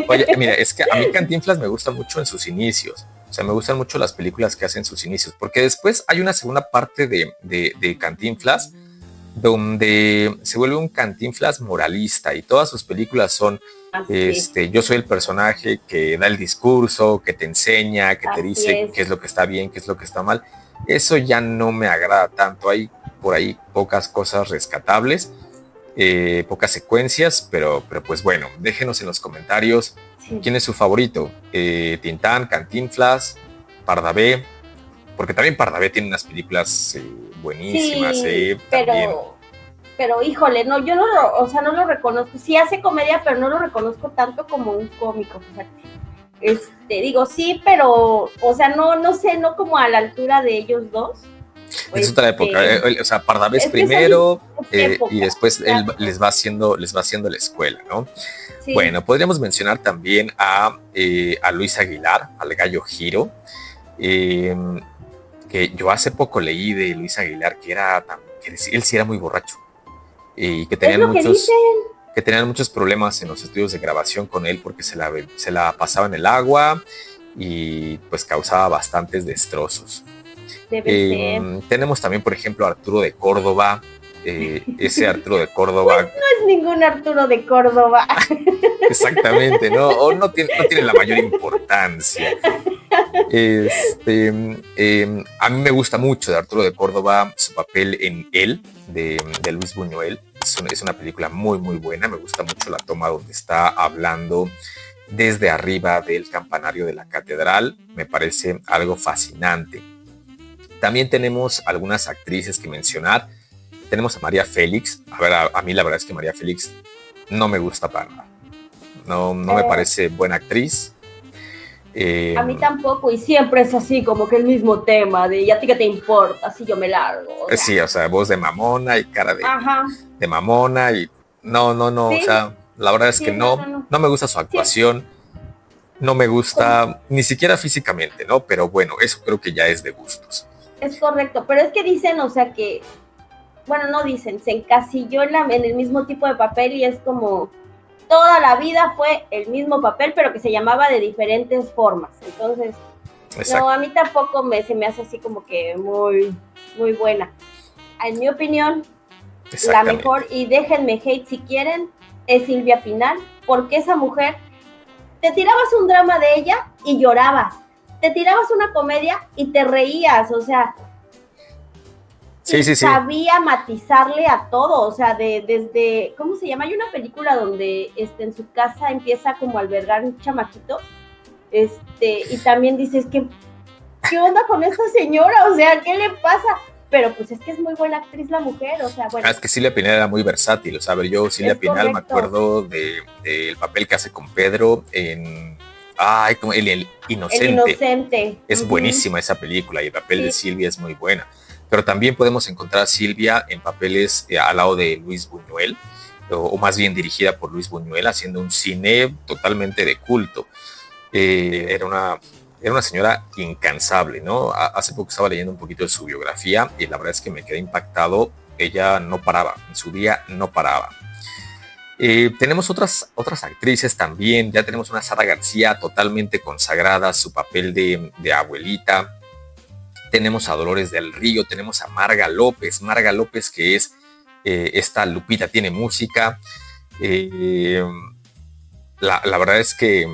Oye, mira, es que a mí Cantinflas me gusta mucho en sus inicios. O sea, me gustan mucho las películas que hacen sus inicios, porque después hay una segunda parte de Cantinflas donde se vuelve un Cantinflas moralista y todas sus películas son yo soy el personaje que da el discurso, que te enseña, que te dice qué es lo que está bien, qué es lo que está mal. Eso ya no me agrada tanto. Hay por ahí pocas cosas rescatables, pocas secuencias, pero pues bueno, déjenos en los comentarios quién es su favorito. Tintán, Cantinflas, Pardavé, porque también Pardavé tiene unas películas buenísimas. Sí, también. pero híjole, no, yo no lo reconozco. Sí hace comedia, pero no lo reconozco tanto como un cómico, fíjate. Digo, sí, pero, o sea, no sé, no como a la altura de ellos dos. Es otra época, o sea, Pardavé es primero y después él les va haciendo la escuela, ¿no? Sí. Bueno, podríamos mencionar también a Luis Aguilar, al Gallo Giro, que yo hace poco leí de Luis Aguilar que él sí era muy borracho y que tenían muchos problemas en los estudios de grabación con él porque se la pasaba en el agua y pues causaba bastantes destrozos. Tenemos también, por ejemplo, a Arturo de Córdoba. Ese Arturo de Córdoba. Pues no es ningún Arturo de Córdoba. Exactamente, ¿no? O no tiene la mayor importancia. A mí me gusta mucho de Arturo de Córdoba su papel en Él, de Luis Buñuel. Es una película muy, muy buena. Me gusta mucho la toma donde está hablando desde arriba del campanario de la catedral. Me parece algo fascinante. También tenemos algunas actrices que mencionar. Tenemos a María Félix. A ver, a mí la verdad es que María Félix no me gusta para nada. No me parece buena actriz. A mí tampoco, y siempre es así, como que el mismo tema, de ¿a ti qué te importa? Si yo me largo. O sea. Sí, o sea, voz de mamona y cara de mamona y no, ¿sí? O sea, la verdad es que no me gusta su actuación. Sí. No me gusta ni siquiera físicamente, ¿no? Pero bueno, eso creo que ya es de gustos. Es correcto, pero es que dicen, o sea que, bueno, no dicen, se encasilló en el mismo tipo de papel y es como, toda la vida fue el mismo papel, pero que se llamaba de diferentes formas. Entonces, exacto. No, a mí tampoco se me hace así como que muy, muy buena. En mi opinión, la mejor, y déjenme hate si quieren, es Silvia Pinal, porque esa mujer, te tirabas un drama de ella y llorabas. Te tirabas una comedia y te reías, o sea, sí. Sabía matizarle a todo, o sea, desde, ¿cómo se llama? Hay una película donde en su casa empieza como a albergar un chamaquito, y también dices que, ¿qué onda con esta señora? O sea, ¿qué le pasa? Pero pues es que es muy buena actriz la mujer, o sea, bueno. Es que Silvia Pinal era muy versátil, o sea, a ver, yo Silvia Pinal me acuerdo del papel que hace con Pedro en Ay, como el El Inocente. Inocente. Es buenísima esa película y el papel de Silvia es muy buena. Pero también podemos encontrar a Silvia en papeles al lado de Luis Buñuel, o más bien dirigida por Luis Buñuel, haciendo un cine totalmente de culto. Era una señora incansable, ¿no? Hace poco estaba leyendo un poquito de su biografía y la verdad es que me quedé impactado. Ella no paraba, en su día no paraba. Tenemos otras actrices también. Ya tenemos una Sara García totalmente consagrada, su papel de abuelita. Tenemos a Dolores del Río, tenemos a Marga López que es esta Lupita tiene música. La verdad es que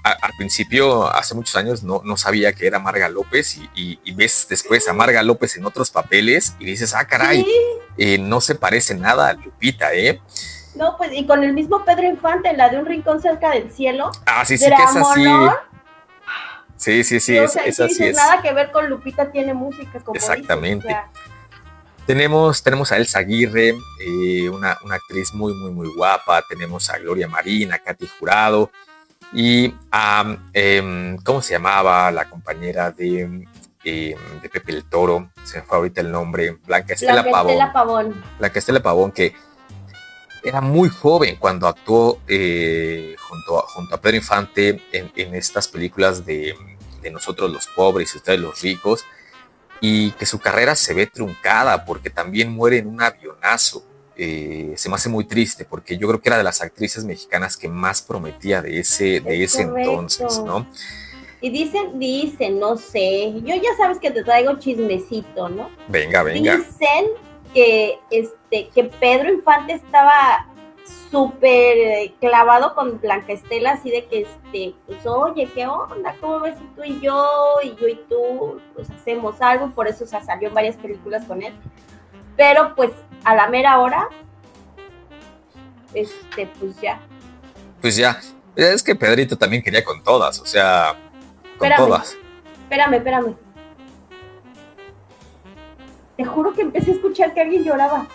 al principio, hace muchos años, no sabía que era Marga López y ves después a Marga López en otros papeles y dices, ah, caray, no se parece nada a Lupita, ¿eh? No, pues, y con el mismo Pedro Infante, la de Un rincón cerca del cielo. Ah, sí, que es así. Sí, esa sí es. Nada que ver con Lupita tiene música, como exactamente. Dices, tenemos a Elsa Aguirre, una actriz muy, muy, muy guapa. Tenemos a Gloria Marín, a Katy Jurado y a, ¿cómo se llamaba la compañera de Pepe el Toro? Se me fue ahorita el nombre. Blanca Estela Pavón. Blanca Estela Pavón, que era muy joven cuando actuó junto a Pedro Infante en estas películas de Nosotros los pobres y ustedes los ricos, y que su carrera se ve truncada porque también muere en un avionazo. Se me hace muy triste porque yo creo que era de las actrices mexicanas que más prometía de ese entonces, ¿no? Y dicen, no sé, yo ya sabes que te traigo chismecito, ¿no? Venga. Dicen que Pedro Infante estaba súper clavado con Blanca Estela, así de que, pues, oye, ¿qué onda? ¿Cómo ves si tú y yo y tú, pues, hacemos algo? Por eso se salió en varias películas con él. Pero, pues, a la mera hora, pues ya. Pues ya. Es que Pedrito también quería con todas, o sea, todas. Espérame. Te juro que empecé a escuchar que alguien lloraba.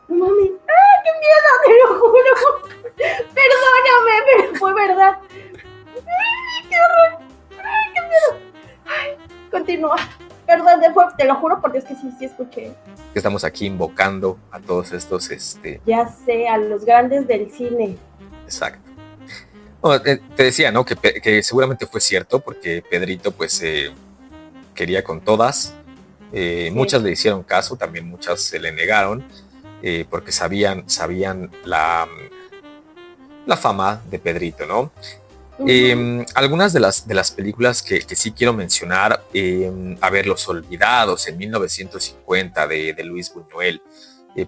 No mames. ¡Ay, qué miedo! Te lo juro. Perdóname, pero fue verdad. ¡Ay, qué horror! ¡Ay, qué miedo! Ay, continúa. Perdón, te lo juro porque es que sí escuché. Estamos aquí invocando a todos estos, Ya sé, a los grandes del cine. Exacto. Bueno, te decía, ¿no? Que seguramente fue cierto porque Pedrito, pues, quería con todas. Sí. Muchas le hicieron caso, también muchas se le negaron, porque sabían la fama de Pedrito, ¿no? Uh-huh. Algunas de las películas que sí quiero mencionar, a ver, Los Olvidados, en 1950, de Luis Buñuel.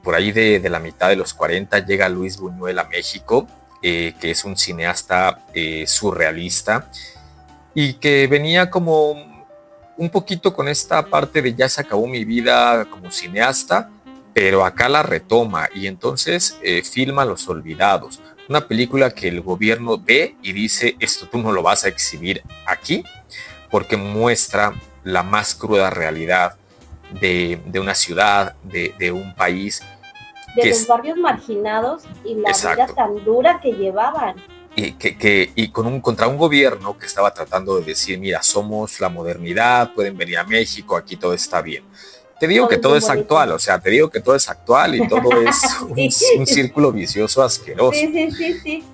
Por ahí de la mitad de los 40 llega Luis Buñuel a México, que es un cineasta surrealista y que venía como un poquito con esta parte de ya se acabó mi vida como cineasta, pero acá la retoma y entonces filma Los Olvidados, una película que el gobierno ve y dice, esto tú no lo vas a exhibir aquí, porque muestra la más cruda realidad de una ciudad, de un país. De los barrios marginados y la vida tan dura que llevaban. Y contra un gobierno que estaba tratando de decir, mira, somos la modernidad, pueden venir a México, aquí todo está bien. Te digo que todo es actual, o sea, te digo que todo es actual y todo es un círculo vicioso asqueroso. Sí.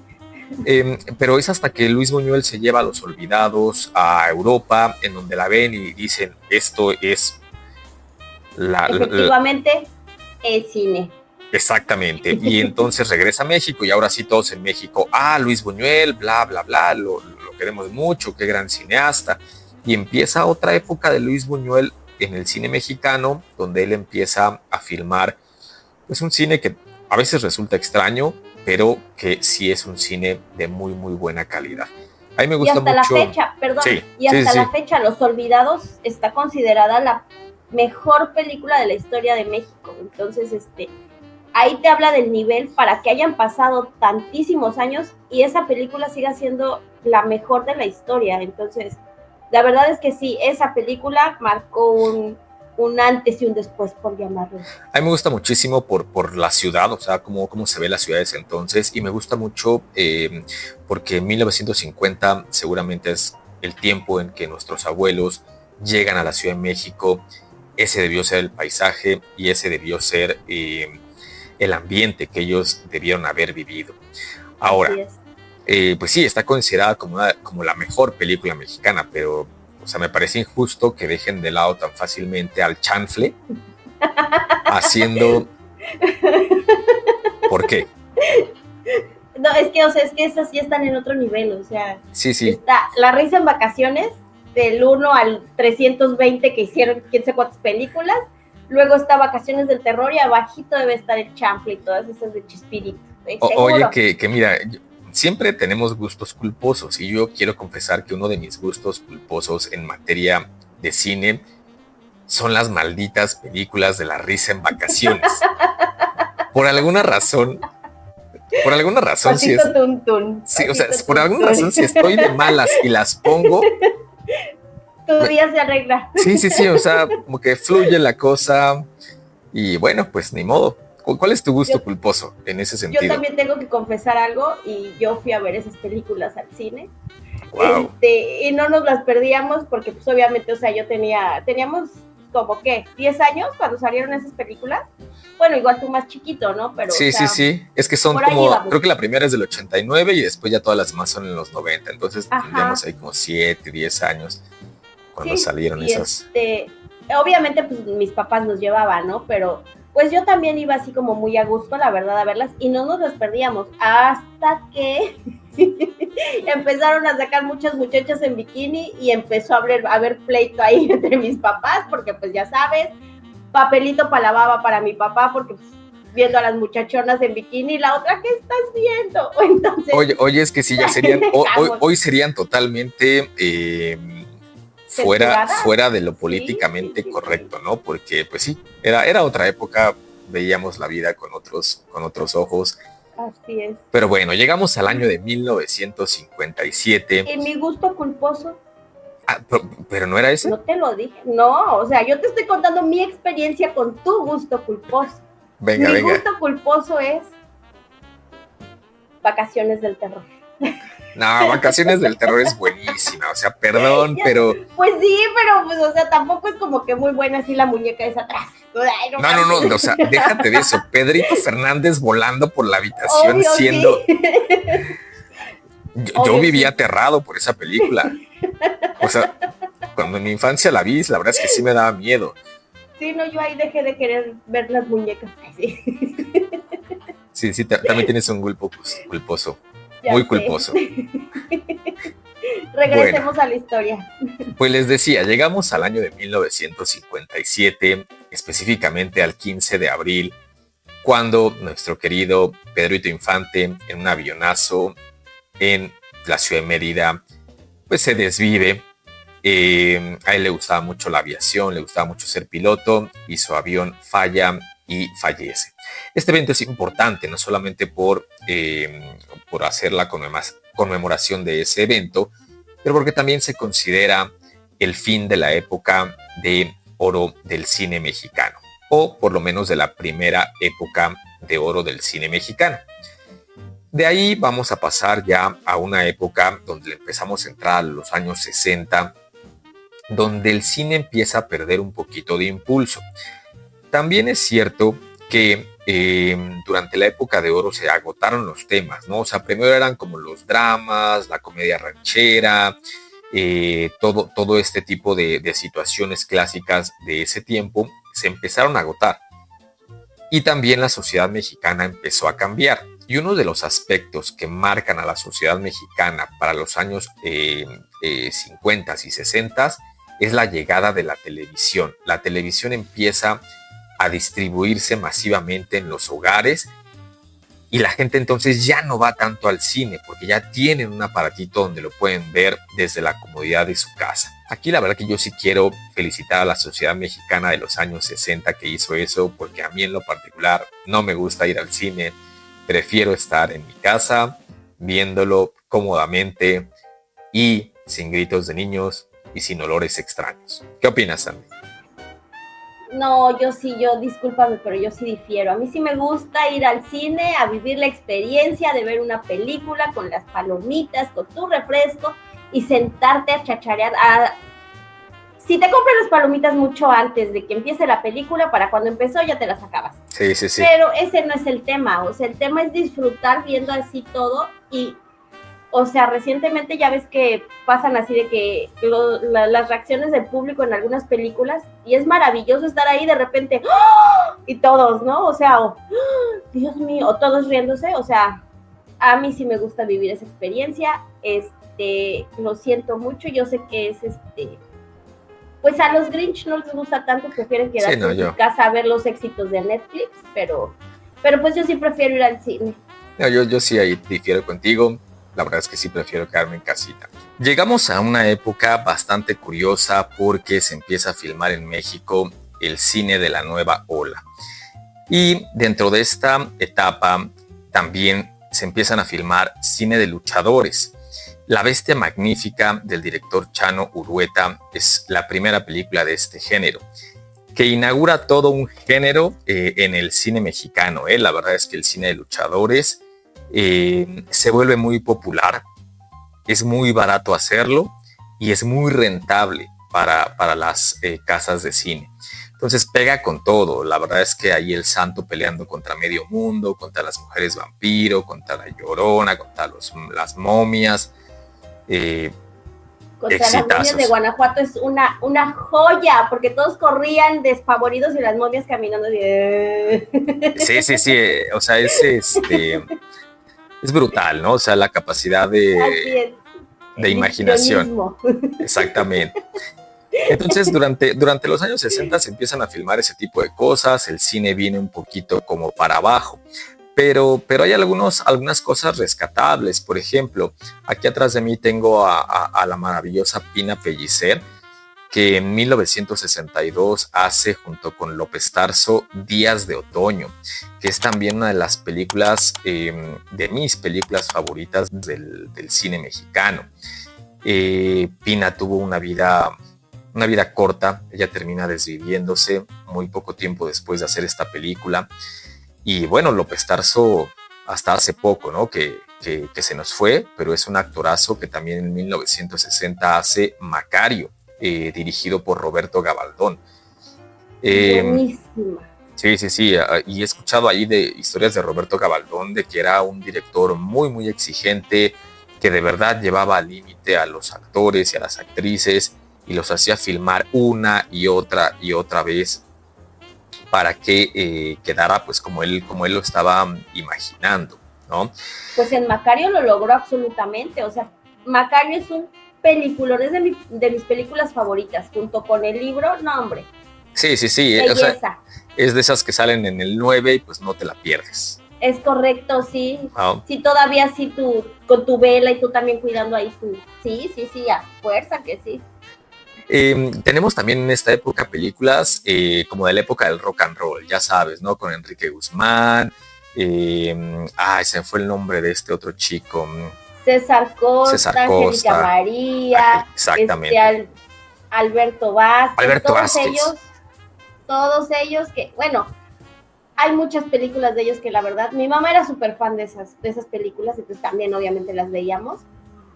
Pero es hasta que Luis Buñuel se lleva a Los Olvidados a Europa, en donde la ven y dicen, esto es efectivamente es cine. Exactamente, y entonces regresa a México y ahora sí todos en México, Luis Buñuel, bla, bla, bla, lo queremos mucho, qué gran cineasta. Y empieza otra época de Luis Buñuel en el cine mexicano, donde él empieza a filmar pues un cine que a veces resulta extraño, pero que sí es un cine de muy, muy buena calidad. A mí me gusta mucho. Y hasta la fecha, perdón, la fecha, Los Olvidados está considerada la mejor película de la historia de México. Entonces, ahí te habla del nivel para que hayan pasado tantísimos años y esa película siga siendo la mejor de la historia. Entonces, la verdad es que sí, esa película marcó un antes y un después, por llamarlo. A mí me gusta muchísimo por la ciudad, o sea, cómo se ve la ciudad de ese entonces, y me gusta mucho porque 1950 seguramente es el tiempo en que nuestros abuelos llegan a la Ciudad de México. Ese debió ser el paisaje y ese debió ser el ambiente que ellos debieron haber vivido. Ahora, pues sí, está considerada como la mejor película mexicana, pero o sea, me parece injusto que dejen de lado tan fácilmente al chanfle haciendo... ¿Por qué? No, es que, o sea, es que esas sí están en otro nivel, o sea, sí. Está La Risa en Vacaciones, del 1 al 320 que hicieron quién sé cuántas películas, luego está Vacaciones del Terror y abajito debe estar el chanfle y todas esas de Chespirito. Oye, que mira, siempre tenemos gustos culposos y yo quiero confesar que uno de mis gustos culposos en materia de cine son las malditas películas de La Risa en Vacaciones. Por alguna razón pasito si es... Tun -tun, sí, o sea, por alguna razón si estoy de malas y las pongo... tu día se arregla. Sí, o sea, como que fluye la cosa y bueno, pues ni modo. ¿Cuál es tu gusto culposo en ese sentido? Yo también tengo que confesar algo y yo fui a ver esas películas al cine. Wow. Y no nos las perdíamos porque pues obviamente, o sea, teníamos como que 10 años cuando salieron esas películas. Bueno, igual tú más chiquito, ¿no? Pero, sí, o sea, sí. Es que son como, creo que la primera es del 89 y después ya todas las demás son en los 90. Entonces tendríamos ahí como 7, 10 años cuando salieron esas. Obviamente, pues mis papás nos llevaban, ¿no? Pero pues yo también iba así como muy a gusto, la verdad, a verlas y no nos las perdíamos hasta que empezaron a sacar muchas muchachas en bikini y empezó a haber pleito ahí entre mis papás porque pues ya sabes, papelito para la baba para mi papá porque pues, viendo a las muchachonas en bikini, la otra, ¿qué estás viendo? Entonces, oye, es que sí, ya serían, hoy serían totalmente fuera de lo políticamente correcto, ¿no? Porque pues sí, era otra época, veíamos la vida con otros ojos. Así es. Pero bueno, llegamos al año de 1957. ¿Y mi gusto culposo? Ah, pero no era ese. No te lo dije, no, o sea, yo te estoy contando mi experiencia con tu gusto culposo. Venga. Mi gusto culposo es Vacaciones del Terror. No, Vacaciones del Terror es buenísima, o sea, perdón, pero... Pues sí, pero pues, o sea, tampoco es como que muy buena así la muñeca esa atrás. Ay, no, o sea, déjate de eso. Pedrito Fernández volando por la habitación. Obvio, siendo... Sí. Yo vivía aterrado por esa película. O sea, cuando en mi infancia la vi, la verdad es que sí me daba miedo. Sí, no, yo ahí dejé de querer ver las muñecas. Sí, también tienes un culposo. Ya muy sé. Culposo. Regresemos a la historia. Pues les decía, llegamos al año de 1957, específicamente al 15 de abril, cuando nuestro querido Pedrito Infante, en un avionazo en la ciudad de Mérida, pues se desvive. A él le gustaba mucho la aviación, le gustaba mucho ser piloto y su avión falla y fallece. Este evento es importante, no solamente por hacer la conmemoración de ese evento, pero porque también se considera el fin de la época de oro del cine mexicano, o por lo menos de la primera época de oro del cine mexicano. De ahí vamos a pasar ya a una época donde empezamos a entrar a los años 60, donde el cine empieza a perder un poquito de impulso. También es cierto que durante la época de oro se agotaron los temas, ¿no? O sea, primero eran como los dramas, la comedia ranchera, todo este tipo de situaciones clásicas de ese tiempo se empezaron a agotar. Y también la sociedad mexicana empezó a cambiar. Y uno de los aspectos que marcan a la sociedad mexicana para los años 50 y 60 es la llegada de la televisión. La televisión empieza a distribuirse masivamente en los hogares y la gente entonces ya no va tanto al cine porque ya tienen un aparatito donde lo pueden ver desde la comodidad de su casa. Aquí la verdad que yo sí quiero felicitar a la sociedad mexicana de los años 60 que hizo eso, porque a mí en lo particular no me gusta ir al cine, prefiero estar en mi casa viéndolo cómodamente y sin gritos de niños y sin olores extraños. ¿Qué opinas, Sandy? No, yo discúlpame, pero yo sí difiero. A mí sí me gusta ir al cine a vivir la experiencia de ver una película con las palomitas, con tu refresco y sentarte a chacharear. Si te compras las palomitas mucho antes de que empiece la película, para cuando empezó ya te las acabas. Sí, sí, sí. Pero ese no es el tema, o sea, el tema es disfrutar viendo así todo y, o sea, recientemente ya ves que pasan así de que las reacciones del público en algunas películas y es maravilloso estar ahí de repente ¡oh! Y todos, ¿no? O sea, ¡oh! Dios mío, o todos riéndose, o sea, a mí sí me gusta vivir esa experiencia, lo siento mucho, yo sé que es pues a los Grinch no les gusta tanto, prefieren quedarse en su casa a ver los éxitos de Netflix, pero pues yo sí prefiero ir al cine. No, yo sí ahí difiero contigo, la verdad es que sí prefiero quedarme en casita. Llegamos a una época bastante curiosa porque se empieza a filmar en México el cine de la nueva ola. Y dentro de esta etapa también se empiezan a filmar cine de luchadores. La Bestia Magnífica del director Chano Urueta es la primera película de este género, que inaugura todo un género en el cine mexicano. La verdad es que el cine de luchadores se vuelve muy popular, es muy barato hacerlo y es muy rentable para las casas de cine. Entonces pega con todo. La verdad es que ahí el Santo peleando contra medio mundo, contra las mujeres vampiro, contra la Llorona, contra las momias. Contra las momias de Guanajuato es una joya, porque todos corrían despavoridos y las momias caminando. Sí, o sea, es brutal, ¿no? O sea, la capacidad de imaginación. Exactamente. Entonces, durante los años 60 se empiezan a filmar ese tipo de cosas, el cine viene un poquito como para abajo. Pero hay algunas cosas rescatables. Por ejemplo, aquí atrás de mí tengo a la maravillosa Pina Pellicer, que en 1962 hace junto con López Tarso Días de Otoño, que es también una de las películas, de mis películas favoritas del cine mexicano. Pina tuvo una vida corta, ella termina desviviéndose muy poco tiempo después de hacer esta película. Y bueno, López Tarso hasta hace poco, ¿no? Que se nos fue, pero es un actorazo que también en 1960 hace Macario, dirigido por Roberto Gabaldón. Buenísima. Sí, y he escuchado ahí de historias de Roberto Gabaldón de que era un director muy, muy exigente, que de verdad llevaba al límite a los actores y a las actrices y los hacía filmar una y otra vez para que quedara pues como él lo estaba imaginando, ¿no? Pues en Macario lo logró absolutamente, o sea, Macario es un peliculón, es de mis películas favoritas, junto con el libro, no hombre. Sí, o sea, es de esas que salen en el 9 y pues no te la pierdes. Es correcto, sí. Oh. Sí, todavía sí con tu vela y tú también cuidando ahí tu... Sí, a fuerza que sí. Tenemos también en esta época películas como de la época del rock and roll, ya sabes, ¿no? Con Enrique Guzmán, se me fue el nombre de este otro chico. César Costa, Angélica María, exactamente. Alberto Vázquez. Todos ellos que, bueno, hay muchas películas de ellos que la verdad, mi mamá era súper fan de esas películas, entonces también obviamente las veíamos.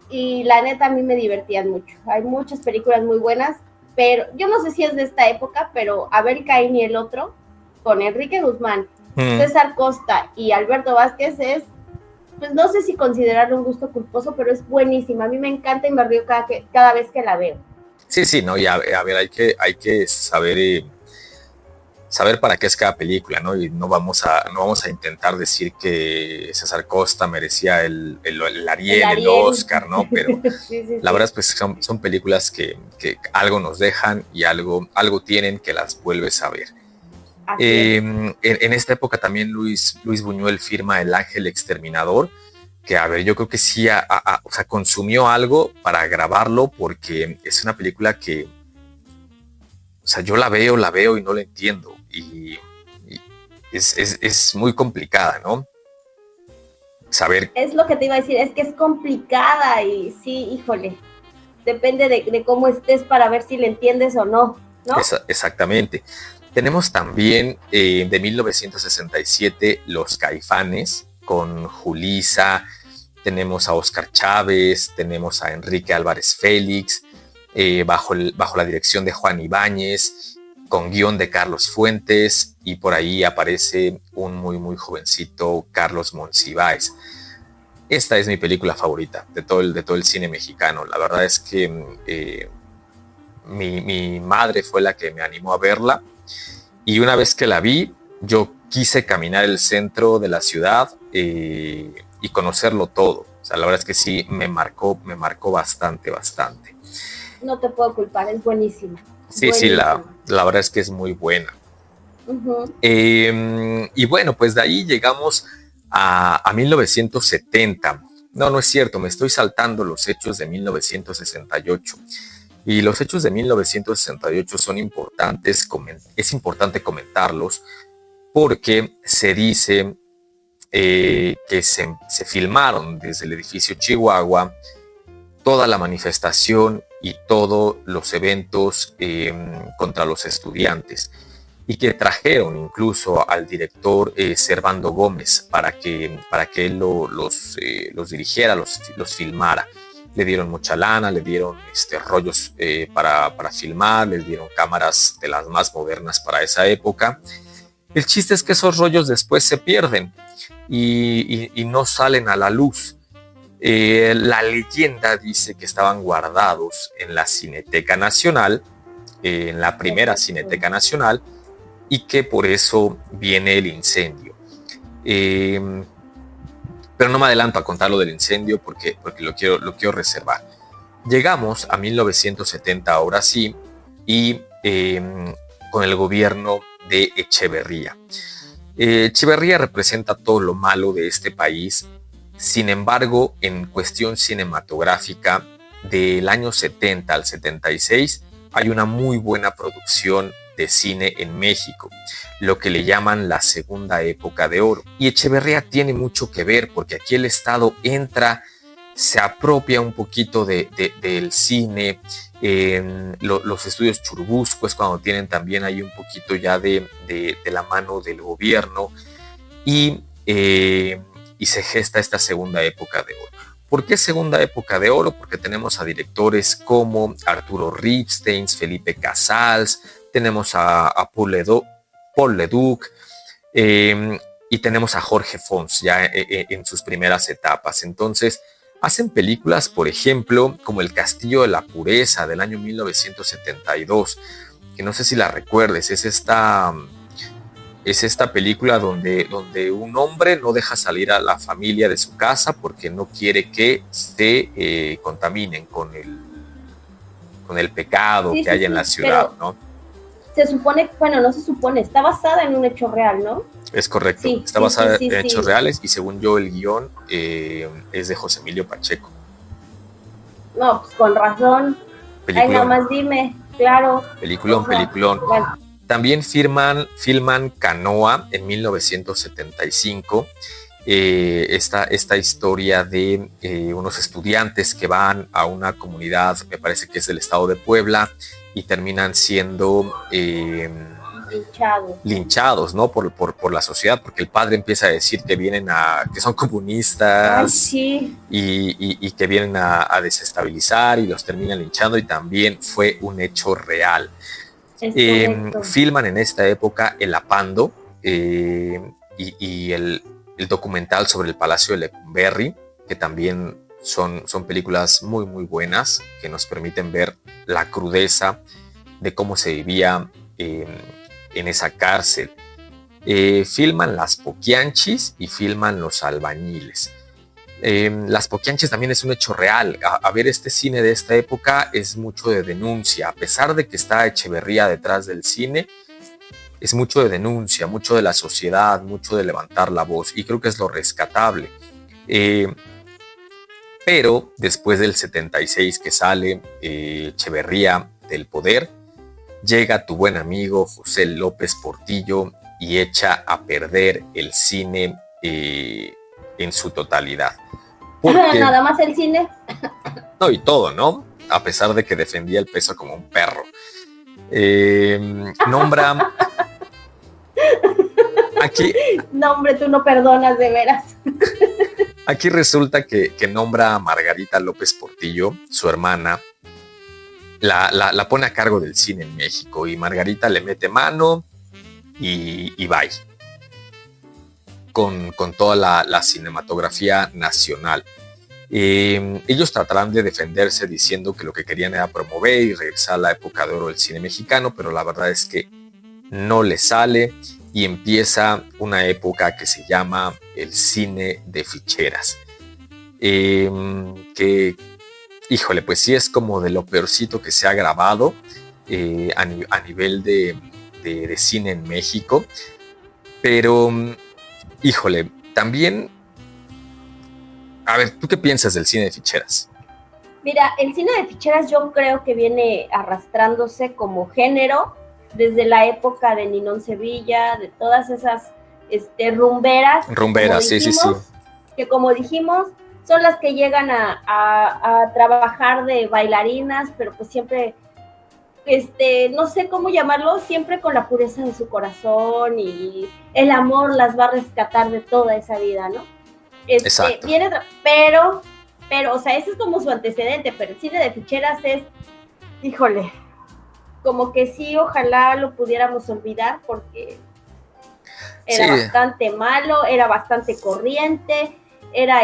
Y la neta a mí me divertían mucho. Hay muchas películas muy buenas, pero yo no sé si es de esta época, pero Abel Caín y el otro, con Enrique Guzmán, César Costa y Alberto Vázquez pues no sé si considerarlo un gusto culposo, pero es buenísima. A mí me encanta y me río cada vez que la veo. Sí, no, y a ver, hay que saber para qué es cada película, ¿no? Y no vamos a intentar decir que César Costa merecía el Ariel, el Oscar, ¿no? Pero sí. La verdad es pues son películas que algo nos dejan y algo tienen que las vuelves a ver. En esta época también Luis Buñuel firma El Ángel Exterminador, que a ver, yo creo que sí o sea, consumió algo para grabarlo, porque es una película que, o sea, yo la veo y no la entiendo. Y es muy complicada, ¿no? Saber. Es lo que te iba a decir, es que es complicada y sí, híjole, depende de cómo estés para ver si le entiendes o no, ¿no? Exactamente. Tenemos también de 1967 Los Caifanes con Julissa, tenemos a Óscar Chávez, tenemos a Enrique Álvarez Félix, bajo la dirección de Juan Ibáñez, con guión de Carlos Fuentes, y por ahí aparece un muy muy jovencito Carlos Monsiváis. Esta es mi película favorita de todo el cine mexicano. La verdad es que mi madre fue la que me animó a verla, y una vez que la vi, yo quise caminar el centro de la ciudad y conocerlo todo. O sea, la verdad es que sí, me marcó bastante. No te puedo culpar, es buenísima. Sí, buenísima. Sí, la verdad es que es muy buena. Uh-huh. Y bueno, pues de ahí llegamos a 1970. No es cierto, me estoy saltando los hechos de 1968. Y los hechos de 1968 son importantes, es importante comentarlos, porque se dice que se filmaron desde el edificio Chihuahua toda la manifestación y todos los eventos contra los estudiantes, y que trajeron incluso al director Servando Gómez para que él los dirigiera, los filmara. Le dieron mucha lana, le dieron rollos para filmar, les dieron cámaras de las más modernas para esa época. El chiste es que esos rollos después se pierden y no salen a la luz. La leyenda dice que estaban guardados en la Cineteca Nacional, en la primera Cineteca Nacional, y que por eso viene el incendio. Pero no me adelanto a contar lo del incendio porque lo quiero reservar. Llegamos a 1970 ahora sí, y con el gobierno de Echeverría. Echeverría representa todo lo malo de este país. Sin embargo, en cuestión cinematográfica, del año 70 al 76 hay una muy buena producción de cine en México, lo que le llaman la segunda época de oro. Y Echeverría tiene mucho que ver, porque aquí el Estado entra, se apropia un poquito del cine. Los estudios Churubusco es cuando tienen también ahí un poquito ya de la mano del gobierno, y se gesta esta segunda época de oro. ¿Por qué segunda época de oro? Porque tenemos a directores como Arturo Ripstein, Felipe Casals, tenemos a Paul Leduc, y tenemos a Jorge Fons ya en sus primeras etapas. Entonces hacen películas, por ejemplo, como El Castillo de la Pureza del año 1972, que no sé si la recuerdes, es esta película donde un hombre no deja salir a la familia de su casa porque no quiere que se contaminen con el pecado que hay en la ciudad, ¿no? Se supone, bueno, no se supone, está basada en un hecho real, ¿no? Es correcto, está basada en hechos reales, y según yo el guión es de José Emilio Pacheco. No, pues con razón. Ay, nada más dime, claro. Peliculón. Bueno. También filman Canoa en 1975, esta historia de unos estudiantes que van a una comunidad, me parece que es del estado de Puebla, y terminan siendo linchados, ¿no? por la sociedad, porque el padre empieza a decir que son comunistas. Ay, sí. y que vienen a desestabilizar, y los terminan linchando, y también fue un hecho real. Filman en esta época El Apando y el documental sobre el Palacio de Lecumberri, que también son películas muy muy buenas, que nos permiten ver la crudeza de cómo se vivía en esa cárcel. Filman Las Poquianchis y filman Los Albañiles. Las Poquianchis también es un hecho real. A ver, este cine de esta época es mucho de denuncia, a pesar de que está Echeverría detrás del cine. Es mucho de denuncia, mucho de la sociedad, mucho de levantar la voz, y creo que es lo rescatable. Pero después del 76 que sale Echeverría del poder, llega tu buen amigo José López Portillo y echa a perder el cine en su totalidra. Nada más el cine. No, y todo, ¿no? A pesar de que defendía el peso como un perro. Nombra Aquí, no, hombre, tú no perdonas de veras. Aquí resulta que nombra a Margarita López Portillo, su hermana, la pone a cargo del cine en México y Margarita le mete mano y bye. Con toda la cinematografía nacional. Ellos tratarán de defenderse diciendo que lo que querían era promover y regresar a la época de oro del cine mexicano, pero la verdad es que no les sale y empieza una época que se llama el cine de ficheras. Que, híjole, pues sí es como de lo peorcito que se ha grabado a nivel de cine en México, pero híjole, también, a ver, ¿tú qué piensas del cine de ficheras? Mira, el cine de ficheras yo creo que viene arrastrándose como género desde la época de Ninón Sevilla, de todas esas rumberas. Rumberas, dijimos, sí. Que como dijimos, son las que llegan a trabajar de bailarinas, pero pues siempre, no sé cómo llamarlo, siempre con la pureza de su corazón y el amor las va a rescatar de toda esa vida, ¿no? Exacto. Pero, o sea, ese es como su antecedente, pero el cine de ficheras es, híjole, como que sí, ojalá lo pudiéramos olvidar porque era bastante malo, era bastante corriente, era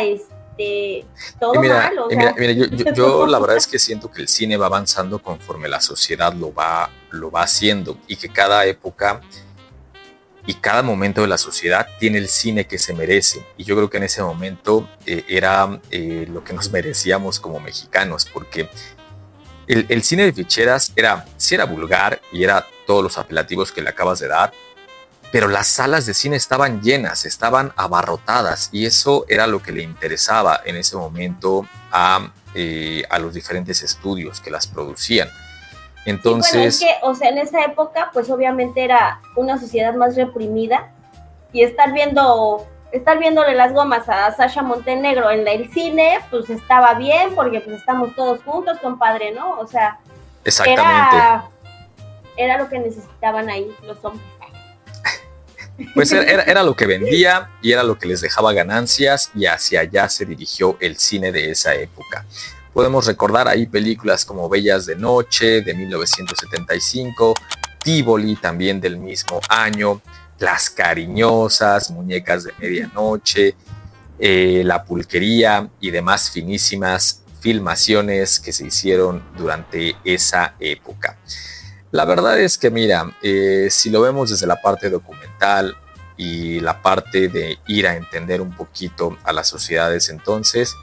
todo malo. Mira, yo la verdad es que siento que el cine va avanzando conforme la sociedad lo va haciendo y que cada época y cada momento de la sociedad tiene el cine que se merece. Y yo creo que en ese momento era lo que nos merecíamos como mexicanos, porque el cine de ficheras sí era vulgar y era todos los apelativos que le acabas de dar, pero las salas de cine estaban llenas, estaban abarrotadas y eso era lo que le interesaba en ese momento a los diferentes estudios que las producían. Entonces, sí, bueno, es que, o sea, en esa época, pues obviamente era una sociedad más reprimida y estar viéndole las gomas a Sasha Montenegro en el cine, pues estaba bien porque pues estamos todos juntos, compadre, ¿no? O sea, exactamente. Era lo que necesitaban ahí los hombres. Pues era lo que vendía y era lo que les dejaba ganancias y hacia allá se dirigió el cine de esa época. Podemos recordar ahí películas como Bellas de Noche de 1975, Tívoli también del mismo año, Las Cariñosas, Muñecas de Medianoche, La Pulquería y demás finísimas filmaciones que se hicieron durante esa época. La verdad es que mira, si lo vemos desde la parte documental y la parte de ir a entender un poquito a las sociedades entonces,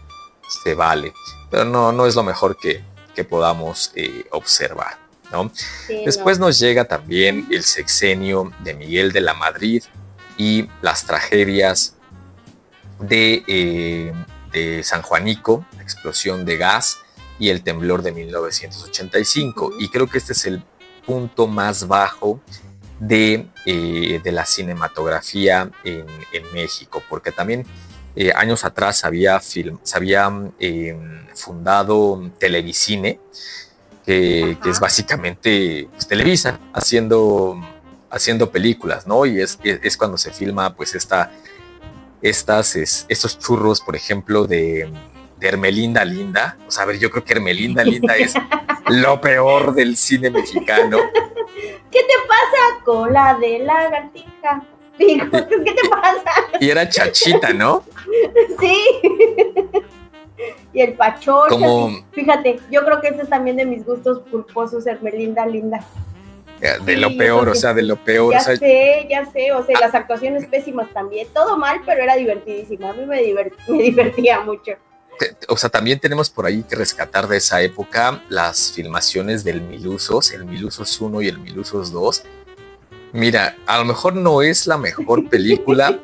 se vale, pero no es lo mejor que podamos observar, ¿no? Sí, después nos llega también el sexenio de Miguel de la Madrid y las tragedias de San Juanico, la explosión de gas y el temblor de 1985. Y creo que este es el punto más bajo de la cinematografía en México, porque también años atrás se había fundado Televicine, que es básicamente pues, Televisa haciendo películas, ¿no? Y es cuando se filma pues estos churros, por ejemplo, de Hermelinda Linda. O sea, a ver, yo creo que Hermelinda Linda es lo peor del cine mexicano. ¿Qué te pasa? Cola de lagartija. Digo, ¿qué te pasa? Y era Chachita, ¿no? Sí. Y el Pachocha. Fíjate, yo creo que ese es también de mis gustos culposos, Hermelinda Linda. De lo peor, o sea, de lo peor. Ya sé, o sea, las actuaciones pésimas también, todo mal, pero era divertidísima, a mí me divertía mucho. O sea, también tenemos por ahí que rescatar de esa época las filmaciones del Milusos, el Milusos 1 y el Milusos 2. Mira, a lo mejor no es la mejor película,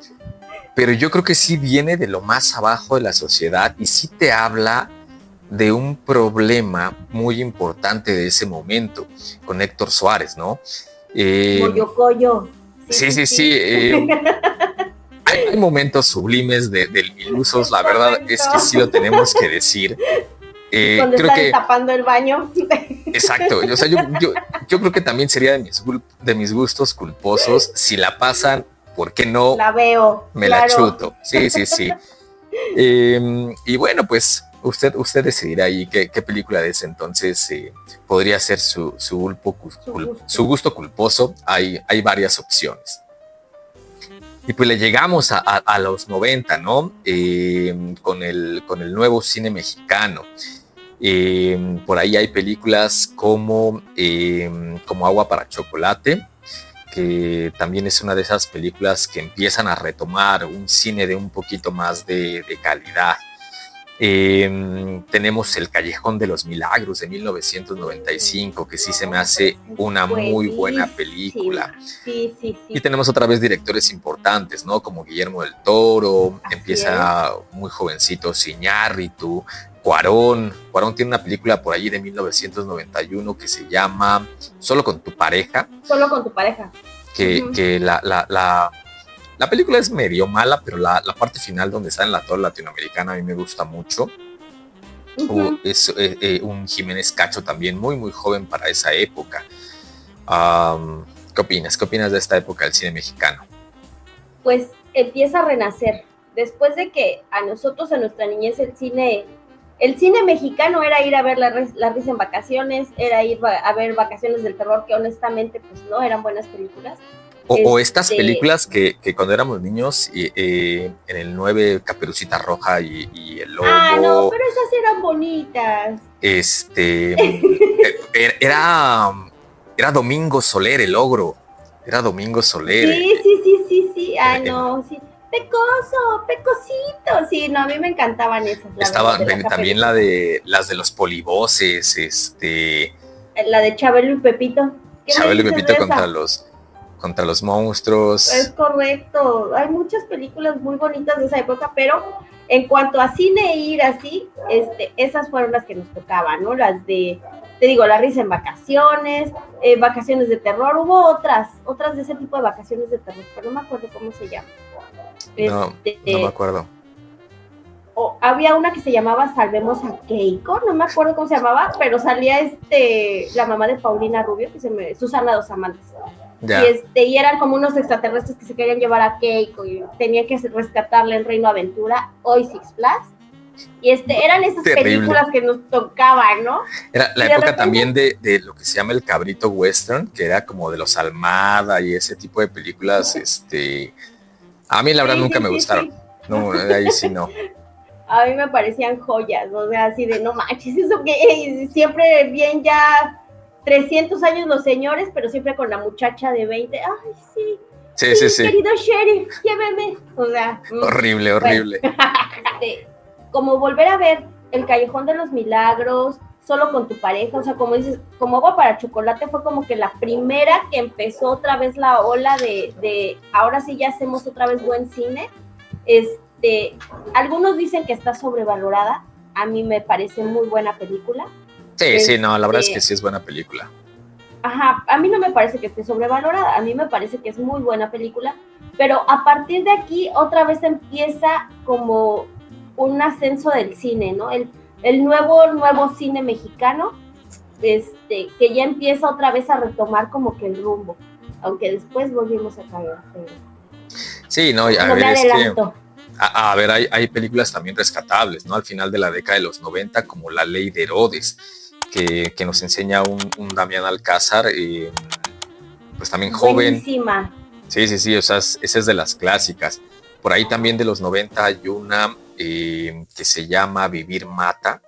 pero yo creo que sí viene de lo más abajo de la sociedad y sí te habla de un problema muy importante de ese momento, con Héctor Suárez, ¿no? Coyo. Sí. Hay momentos sublimes del Milusos, la verdad es que sí lo tenemos que decir. Cuando creo está destapando el baño. Exacto, o sea, yo creo que también sería de mis gustos culposos si la pasan ¿por qué no? La veo. Me claro. la chuto. Sí, sí, sí. Y bueno, pues usted decidirá ahí qué película de ese entonces podría ser su gusto culposo. Hay varias opciones. Y pues le llegamos a los 90, ¿no? Con el nuevo cine mexicano. Por ahí hay películas como Agua para Chocolate, que también es una de esas películas que empiezan a retomar un cine de un poquito más de calidad. Tenemos El Callejón de los Milagros de 1995, que sí se me hace una muy buena película. Sí, sí, sí. Y tenemos otra vez directores importantes, ¿no? Como Guillermo del Toro, Así empieza muy jovencito Iñárritu, Cuarón tiene una película por allí de 1991 que se llama Solo con tu pareja. Solo con tu pareja. Que la película es medio mala, pero la parte final donde está en la torre latinoamericana a mí me gusta mucho. Es un Jiménez Cacho también muy, muy joven para esa época. ¿Qué opinas? ¿Qué opinas de esta época del cine mexicano? Pues empieza a renacer. Después de que a nosotros, en nuestra niñez, el cine mexicano era ir a ver la risa en vacaciones, era ir a ver Vacaciones del Terror, que honestamente pues no eran buenas películas. O estas películas que cuando éramos niños, en el 9, Caperucita Roja y el Lobo. Ah, no, pero esas eran bonitas. Era Domingo Soler, el ogro. Era Domingo Soler. Sí. Ah, no, sí. Pecosito. Sí, no, a mí me encantaban esas. Estaba también las de los polivoces, La de Chabelo y Pepito. Chabelo y Pepito contra los monstruos. Es correcto. Hay muchas películas muy bonitas de esa época, pero en cuanto a cine ir así, esas fueron las que nos tocaban, ¿no? Las de, te digo, La Risa en Vacaciones, Vacaciones de Terror. Hubo otras de ese tipo de Vacaciones de Terror, pero no me acuerdo cómo se llama. No me acuerdo. Había una que se llamaba Salvemos a Keiko, no me acuerdo cómo se llamaba, pero salía la mamá de Paulina Rubio, Susana Dos Amantes. Y eran como unos extraterrestres que se querían llevar a Keiko y tenía que rescatarle el Reino Aventura, hoy Six Flags. Y eran esas películas que nos tocaban, ¿no? Era la época también de lo que se llama el cabrito western, que era como de los Almada y ese tipo de películas. A mí la verdad nunca me gustaron. No, ahí sí no. A mí me parecían joyas, o sea, así de no manches, eso que siempre bien ya 300 años los señores, pero siempre con la muchacha de 20. Ay, sí. Sí. Querido sheriff, lléveme. O sea. Horrible. Como volver a ver El Callejón de los Milagros, Solo con tu pareja, o sea, como dices, como Agua para Chocolate fue como que la primera que empezó otra vez la ola de ahora sí ya hacemos otra vez buen cine. Algunos dicen que está sobrevalorada, a mí me parece muy buena película. Sí, no, la verdad es que sí es buena película. Ajá, a mí no me parece que esté sobrevalorada, a mí me parece que es muy buena película, pero a partir de aquí otra vez empieza como un ascenso del cine, ¿no? El nuevo cine mexicano, que ya empieza otra vez a retomar como que el rumbo, aunque después volvimos a caer. Sí, no, a ver, hay películas también rescatables, ¿no? Al final de la década de los 90, como La Ley de Herodes, que nos enseña un Damián Alcázar, pues también joven. Buenísima. Sí, o sea, esa es de las clásicas. Por ahí también de los 90 hay una que se llama Vivir Mata,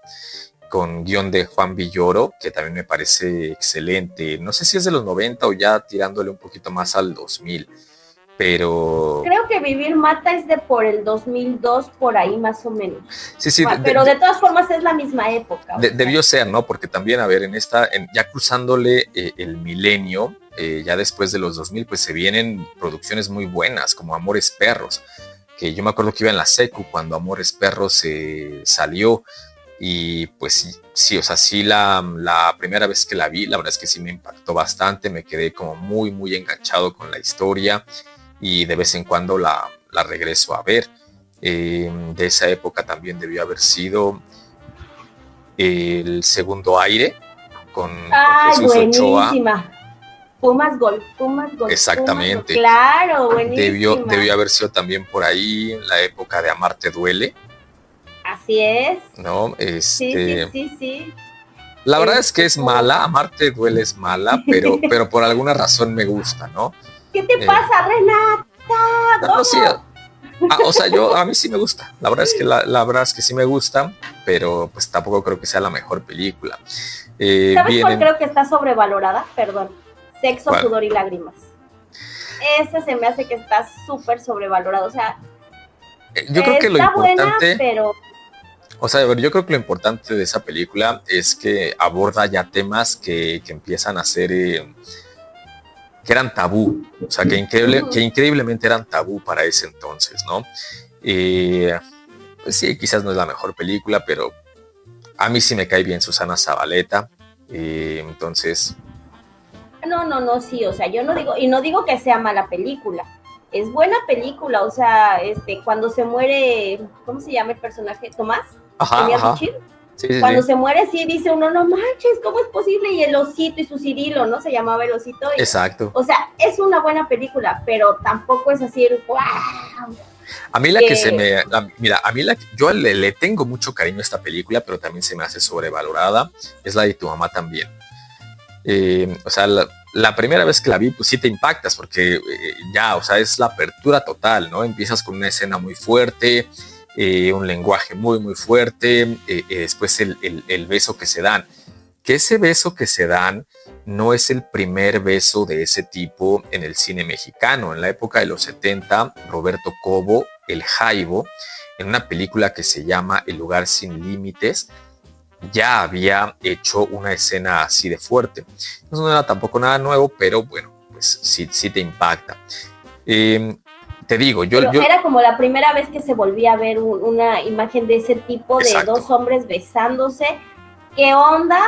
con guión de Juan Villoro, que también me parece excelente. No sé si es de los 90 o ya tirándole un poquito más al 2000, pero... Creo que Vivir Mata es de por el 2002, por ahí más o menos. Sí. Pero de todas formas es la misma época. Debió ser, ¿no? Porque también, a ver, ya cruzándole el milenio, ya después de los 2000, pues se vienen producciones muy buenas, como Amores Perros, que yo me acuerdo que iba en la secu cuando Amores Perros salió, y pues sí, o sea, sí la primera vez que la vi, la verdad es que sí me impactó bastante, me quedé como muy, muy enganchado con la historia, y de vez en cuando la regreso a ver. De esa época también debió haber sido El Segundo Aire, con Jesús buenísima. Ochoa. Pumas Gol, Pumas Gol. Exactamente. Pumas Gol. Claro, buenísima. Debió haber sido también por ahí en la época de Amarte Duele. Así es. ¿No? Sí. La verdad es que es mala, Amarte Duele es mala, pero por alguna razón me gusta, ¿no? ¿Qué te pasa, Renata? No, sí, o sea, a mí sí me gusta. La verdad es que la verdad es que sí me gusta, pero pues tampoco creo que sea la mejor película. ¿Sabes cuál creo que está sobrevalorada? Perdón. Sexo, ¿cuál? Sudor y Lágrimas. Ese se me hace que está súper sobrevalorado. O sea, yo creo que lo importante, buena, pero... O sea, yo creo que lo importante de esa película es que aborda ya temas que empiezan a ser, que eran tabú, o sea, que increíblemente eran tabú para ese entonces, ¿no? Pues sí, quizás no es la mejor película, pero a mí sí me cae bien Susana Zabaleta, entonces... No, sí, o sea, yo no digo que sea mala película, es buena película, o sea, cuando se muere, ¿cómo se llama el personaje? ¿Tomás? Ajá. Sí, cuando se muere, sí dice uno, no manches, ¿cómo es posible? Y el osito y su Cirilo, ¿no? Se llamaba el osito. Exacto. O sea, es una buena película, pero tampoco es así, wow. A mí yo le tengo mucho cariño a esta película, pero también se me hace sobrevalorada, es la de Tu Mamá También. O sea, la primera vez que la vi, pues sí te impactas, porque o sea, es la apertura total, ¿no? Empiezas con una escena muy fuerte, un lenguaje muy, muy fuerte, después el beso que se dan. Que ese beso que se dan no es el primer beso de ese tipo en el cine mexicano. En la época de los 70, Roberto Cobo, el Jaibo, en una película que se llama El lugar sin límites, ya había hecho una escena así de fuerte. No era tampoco nada nuevo, pero bueno, pues sí te impacta. Te digo, yo era como la primera vez que se volvía a ver una imagen de ese tipo, exacto, de dos hombres besándose. ¿Qué onda?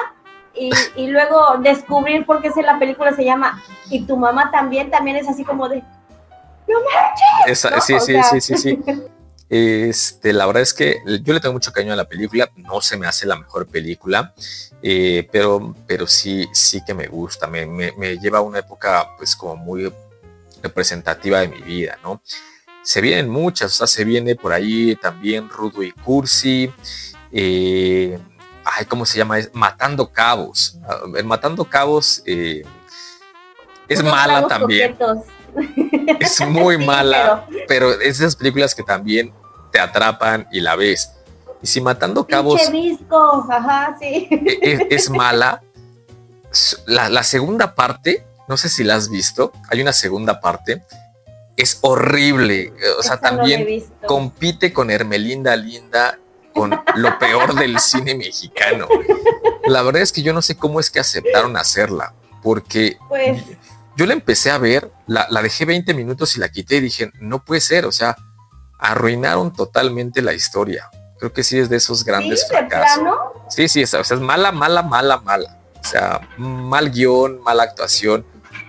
Y luego descubrir por qué la película se llama Y Tu Mamá También es así como de ¡no manches! ¿no? Sí. La verdad es que yo le tengo mucho cariño a la película, no se me hace la mejor película, pero sí que me gusta, me lleva a una época pues como muy representativa de mi vida, ¿no? Se vienen muchas, o sea, se viene por ahí también Rudo y Cursi, ¿cómo se llama? Matando Cabos. Matando Cabos es mala también. Es muy mala, pero es de esas películas que también te atrapan y la ves. Y si Matando Cabos es mala, la segunda parte, no sé si la has visto, hay una segunda parte, es horrible. O sea, también compite con Hermelinda Linda, con lo peor del cine mexicano. La verdad es que yo no sé cómo es que aceptaron hacerla, porque pues, yo la empecé a ver, la dejé 20 minutos y la quité y dije, no puede ser, o sea, arruinaron totalmente la historia. Creo que sí es de esos grandes fracasos. Sí, o sea, es mala. O sea, mal guión, mala actuación,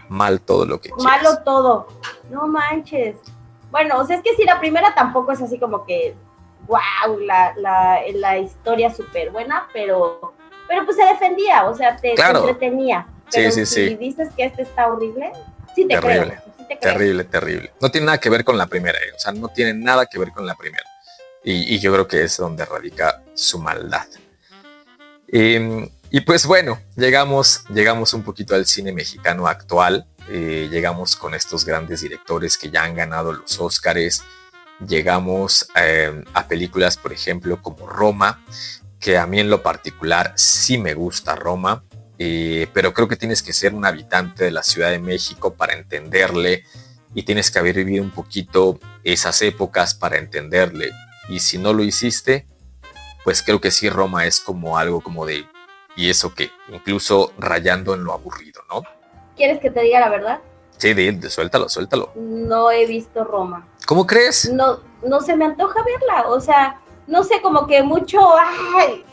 mal todo lo que quieras. Malo todo, no manches. Bueno, o sea, es que si la primera tampoco es así como que wow, la historia súper buena, pero pues se defendía, o sea, te entretenía. Pero si dices que está horrible, sí te creo. Terrible. No tiene nada que ver con la primera, o sea, no tiene nada que ver con la primera. Y yo creo que es donde radica su maldad. Y pues bueno, llegamos un poquito al cine mexicano actual. Llegamos con estos grandes directores que ya han ganado los Óscares. Llegamos a películas, por ejemplo, como Roma, que a mí en lo particular sí me gusta Roma, pero creo que tienes que ser un habitante de la Ciudad de México para entenderle y tienes que haber vivido un poquito esas épocas para entenderle. Y si no lo hiciste, pues creo que sí, Roma es como algo como de, ¿y eso qué? Incluso rayando en lo aburrido, ¿no? ¿Quieres que te diga la verdad? Sí, suéltalo. No he visto Roma. ¿Cómo crees? No se me antoja verla, o sea, no sé, como que mucho,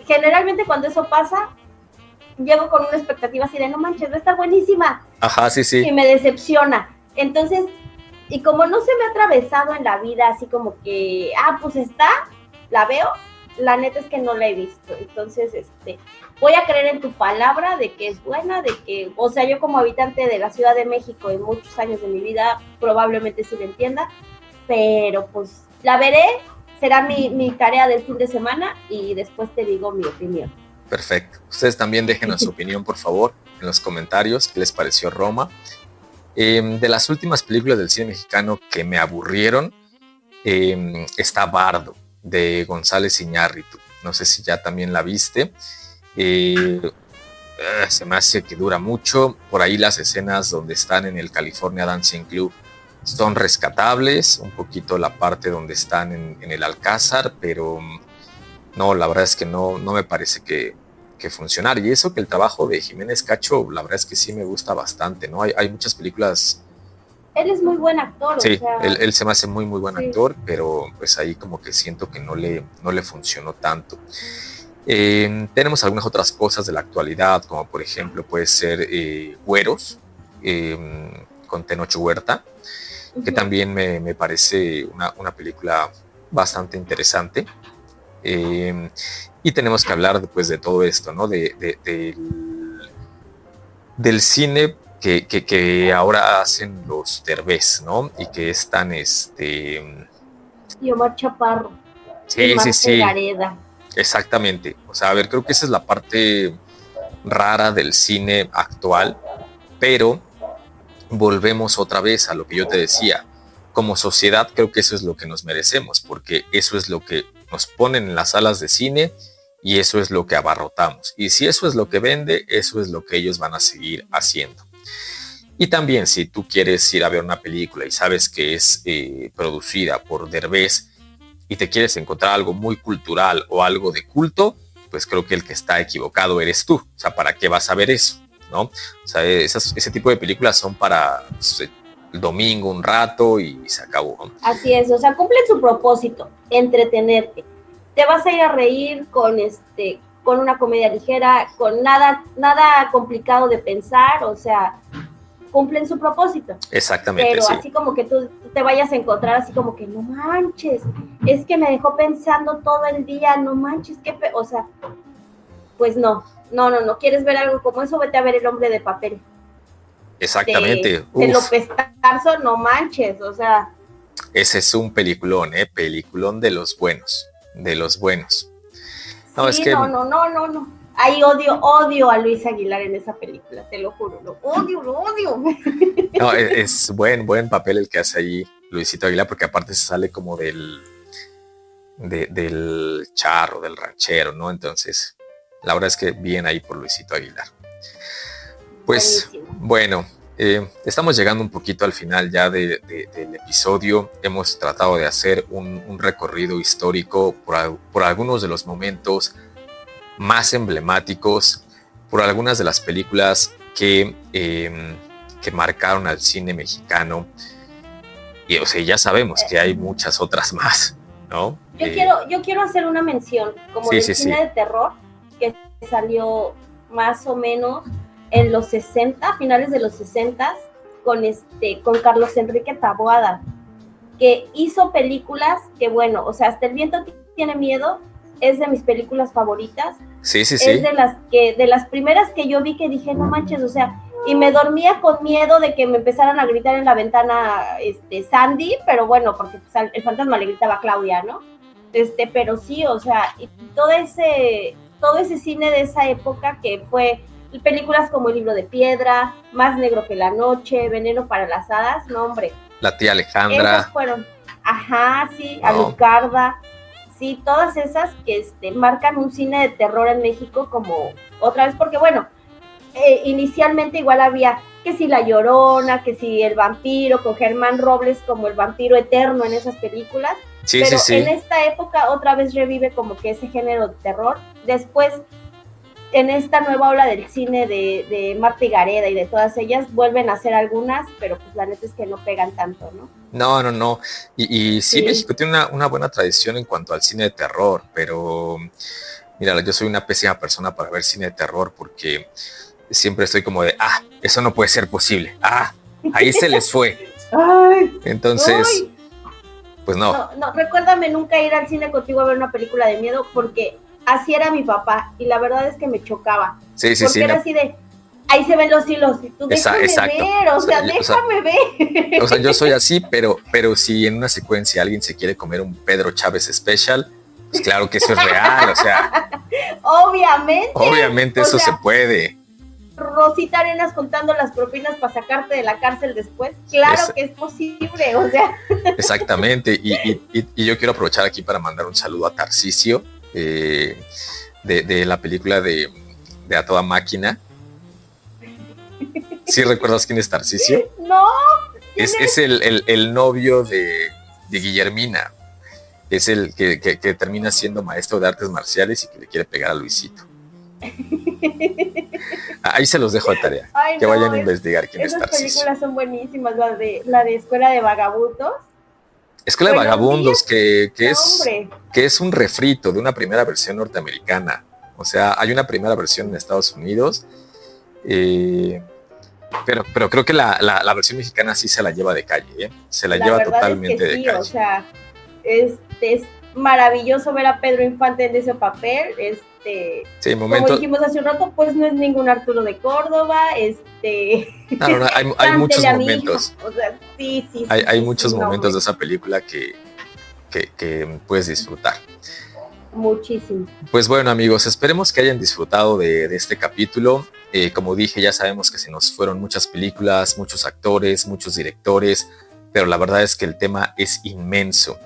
generalmente cuando eso pasa, llego con una expectativa así de, no manches, va a estar buenísima. Ajá, sí. Y me decepciona. Entonces, y como no se me ha atravesado en la vida así como que, pues está, la veo, la neta es que no la he visto. Entonces, voy a creer en tu palabra de que es buena, de que, o sea, yo como habitante de la Ciudad de México en muchos años de mi vida, probablemente sí la entienda, pero pues la veré, será mi tarea del fin de semana y después te digo mi opinión. Perfecto. Ustedes también déjenos su opinión, por favor, en los comentarios, qué les pareció Roma. De las últimas películas del cine mexicano que me aburrieron, está Bardo, de González Iñárritu. No sé si ya también la viste. Se me hace que dura mucho. Por ahí las escenas donde están en el California Dancing Club son rescatables, un poquito la parte donde están en el Alcázar, pero no, la verdad es que no me parece que funcionar. Y eso que el trabajo de Jiménez Cacho, la verdad es que sí me gusta bastante, ¿no? Hay muchas películas. Él es muy buen actor. Sí, o sea, él se me hace muy buen sí. actor, pero pues ahí como que siento que no le funcionó tanto. Tenemos algunas otras cosas de la actualidad, como por ejemplo puede ser Güeros, con Tenoch Huerta, que también me parece una película bastante interesante. Y tenemos que hablar después de todo esto, ¿no? Del cine que ahora hacen los Derbez, ¿no? Y que están Y Omar Chaparro. Sí, y sí. Gareda. Exactamente. O sea, a ver, creo que esa es la parte rara del cine actual, pero volvemos otra vez a lo que yo te decía. Como sociedad creo que eso es lo que nos merecemos, porque eso es lo que nos ponen en las salas de cine y eso es lo que abarrotamos. Y si eso es lo que vende, eso es lo que ellos van a seguir haciendo. Y también si tú quieres ir a ver una película y sabes que es producida por Derbez y te quieres encontrar algo muy cultural o algo de culto, pues creo que el que está equivocado eres tú. O sea, ¿para qué vas a ver eso? ¿No? O sea, ese tipo de películas son para el domingo un rato y se acabó, ¿no? Así es, o sea, cumplen su propósito, entretenerte. Te vas a ir a reír con una comedia ligera, con nada complicado de pensar, o sea, cumplen su propósito. Exactamente. Pero sí. Así como que tú te vayas a encontrar así como que no manches, es que me dejó pensando todo el día, no manches, o sea, pues no, quieres ver algo como eso, vete a ver El Hombre de Papel. Exactamente. De López Tarso, no manches, o sea. Ese es un peliculón, peliculón de los buenos, No, sí, es que no. Ahí odio a Luis Aguilar en esa película, te lo juro, lo odio. No, es buen papel el que hace ahí Luisito Aguilar, porque aparte se sale como del charro, del ranchero, ¿no? Entonces, la verdad es que bien ahí por Luisito Aguilar. Pues, buenísimo. Bueno, estamos llegando un poquito al final ya del episodio. Hemos tratado de hacer un recorrido histórico por algunos de los momentos más emblemáticos, por algunas de las películas que marcaron al cine mexicano. Y o sea, ya sabemos que hay muchas otras más, ¿no? Yo quiero hacer una mención como del cine de terror que salió más o menos en los 60, finales de los 60, con Carlos Enrique Taboada, que hizo películas que, bueno, o sea, Hasta el viento tiene miedo es de mis películas favoritas. Sí. Es de las primeras que yo vi que dije, no manches, o sea, y me dormía con miedo de que me empezaran a gritar en la ventana Sandy, pero bueno, porque pues, el fantasma le gritaba a Claudia, ¿no? Pero sí, o sea, y todo ese cine de esa época que fue películas como El libro de piedra, Más negro que la noche, Veneno para las hadas, no hombre. La tía Alejandra. Esas fueron, sí, no. Alucarda, sí, todas esas que marcan un cine de terror en México como otra vez, porque bueno, inicialmente igual había que si La Llorona, que si El vampiro, con Germán Robles como el vampiro eterno en esas películas, pero en esta época otra vez revive como que ese género de terror. Después, en esta nueva ola del cine de Marta y Gareda y de todas ellas, vuelven a hacer algunas, pero pues la neta es que no pegan tanto, ¿no? No. Y sí, México tiene una buena tradición en cuanto al cine de terror, pero mira, yo soy una pésima persona para ver cine de terror porque siempre estoy como de, eso no puede ser posible, ahí se les fue. Entonces, Pues no. No, recuérdame nunca ir al cine contigo a ver una película de miedo, porque así era mi papá, y la verdad es que me chocaba. Sí, porque era así de, ahí se ven los hilos, y tú déjame ver, o sea, déjame ver. O sea, yo soy así, pero si en una secuencia alguien se quiere comer un Pedro Chávez Special, pues claro que eso es real, o sea. Obviamente eso se puede. Rosita Arenas contando las propinas para sacarte de la cárcel después, claro que es posible, o sea. Exactamente, y yo quiero aprovechar aquí para mandar un saludo a Tarcisio, de la película de A Toda Máquina. ¿Sí recuerdas quién es Tarcisio? No. Es el novio de Guillermina. Es el que termina siendo maestro de artes marciales y que le quiere pegar a Luisito. Ahí se los dejo de tarea. Que vayan a investigar quién es Tarcisio. Esas películas son buenísimas, la de Escuela de Vagabundos. Escuela de Vagabundos, que es un refrito de una primera versión norteamericana. O sea, hay una primera versión en Estados Unidos, pero creo que la versión mexicana sí se la lleva de calle, ¿eh? Se la lleva totalmente de calle. O sea, es maravilloso ver a Pedro Infante en ese papel. Sí, como dijimos hace un rato, pues no es ningún Arturo de Córdoba. No, hay muchos momentos. O sea, sí. Hay muchos momentos de esa película que puedes disfrutar. Muchísimo. Pues bueno, amigos, esperemos que hayan disfrutado de este capítulo. Como dije, ya sabemos que se nos fueron muchas películas, muchos actores, muchos directores, pero la verdad es que el tema es inmenso.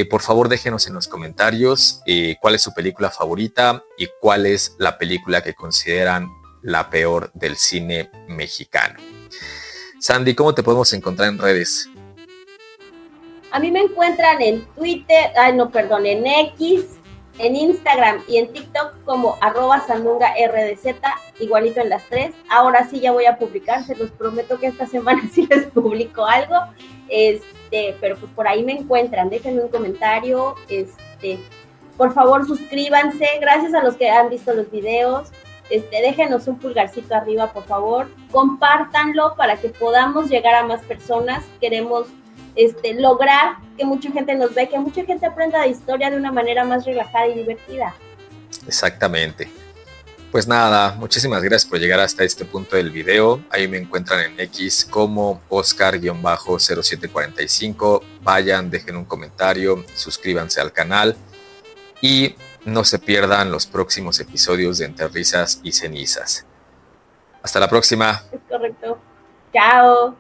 Por favor, déjenos en los comentarios cuál es su película favorita y cuál es la película que consideran la peor del cine mexicano. Sandy, ¿cómo te podemos encontrar en redes? A mí me encuentran en Twitter, en X, en Instagram y en TikTok como @sandungaRDZ, igualito en las tres. Ahora sí ya voy a publicar, se los prometo que esta semana sí les publico algo. Pero pues por ahí me encuentran, déjenme un comentario, por favor suscríbanse, gracias a los que han visto los videos, déjenos un pulgarcito arriba, por favor, compártanlo para que podamos llegar a más personas. Queremos lograr que mucha gente nos vea, que mucha gente aprenda de historia de una manera más relajada y divertida. Exactamente. Pues nada, muchísimas gracias por llegar hasta este punto del video. Ahí me encuentran en X como Oscar-0745. Vayan, dejen un comentario, suscríbanse al canal y no se pierdan los próximos episodios de Entre Risas y Cenizas. Hasta la próxima. Es correcto. Chao.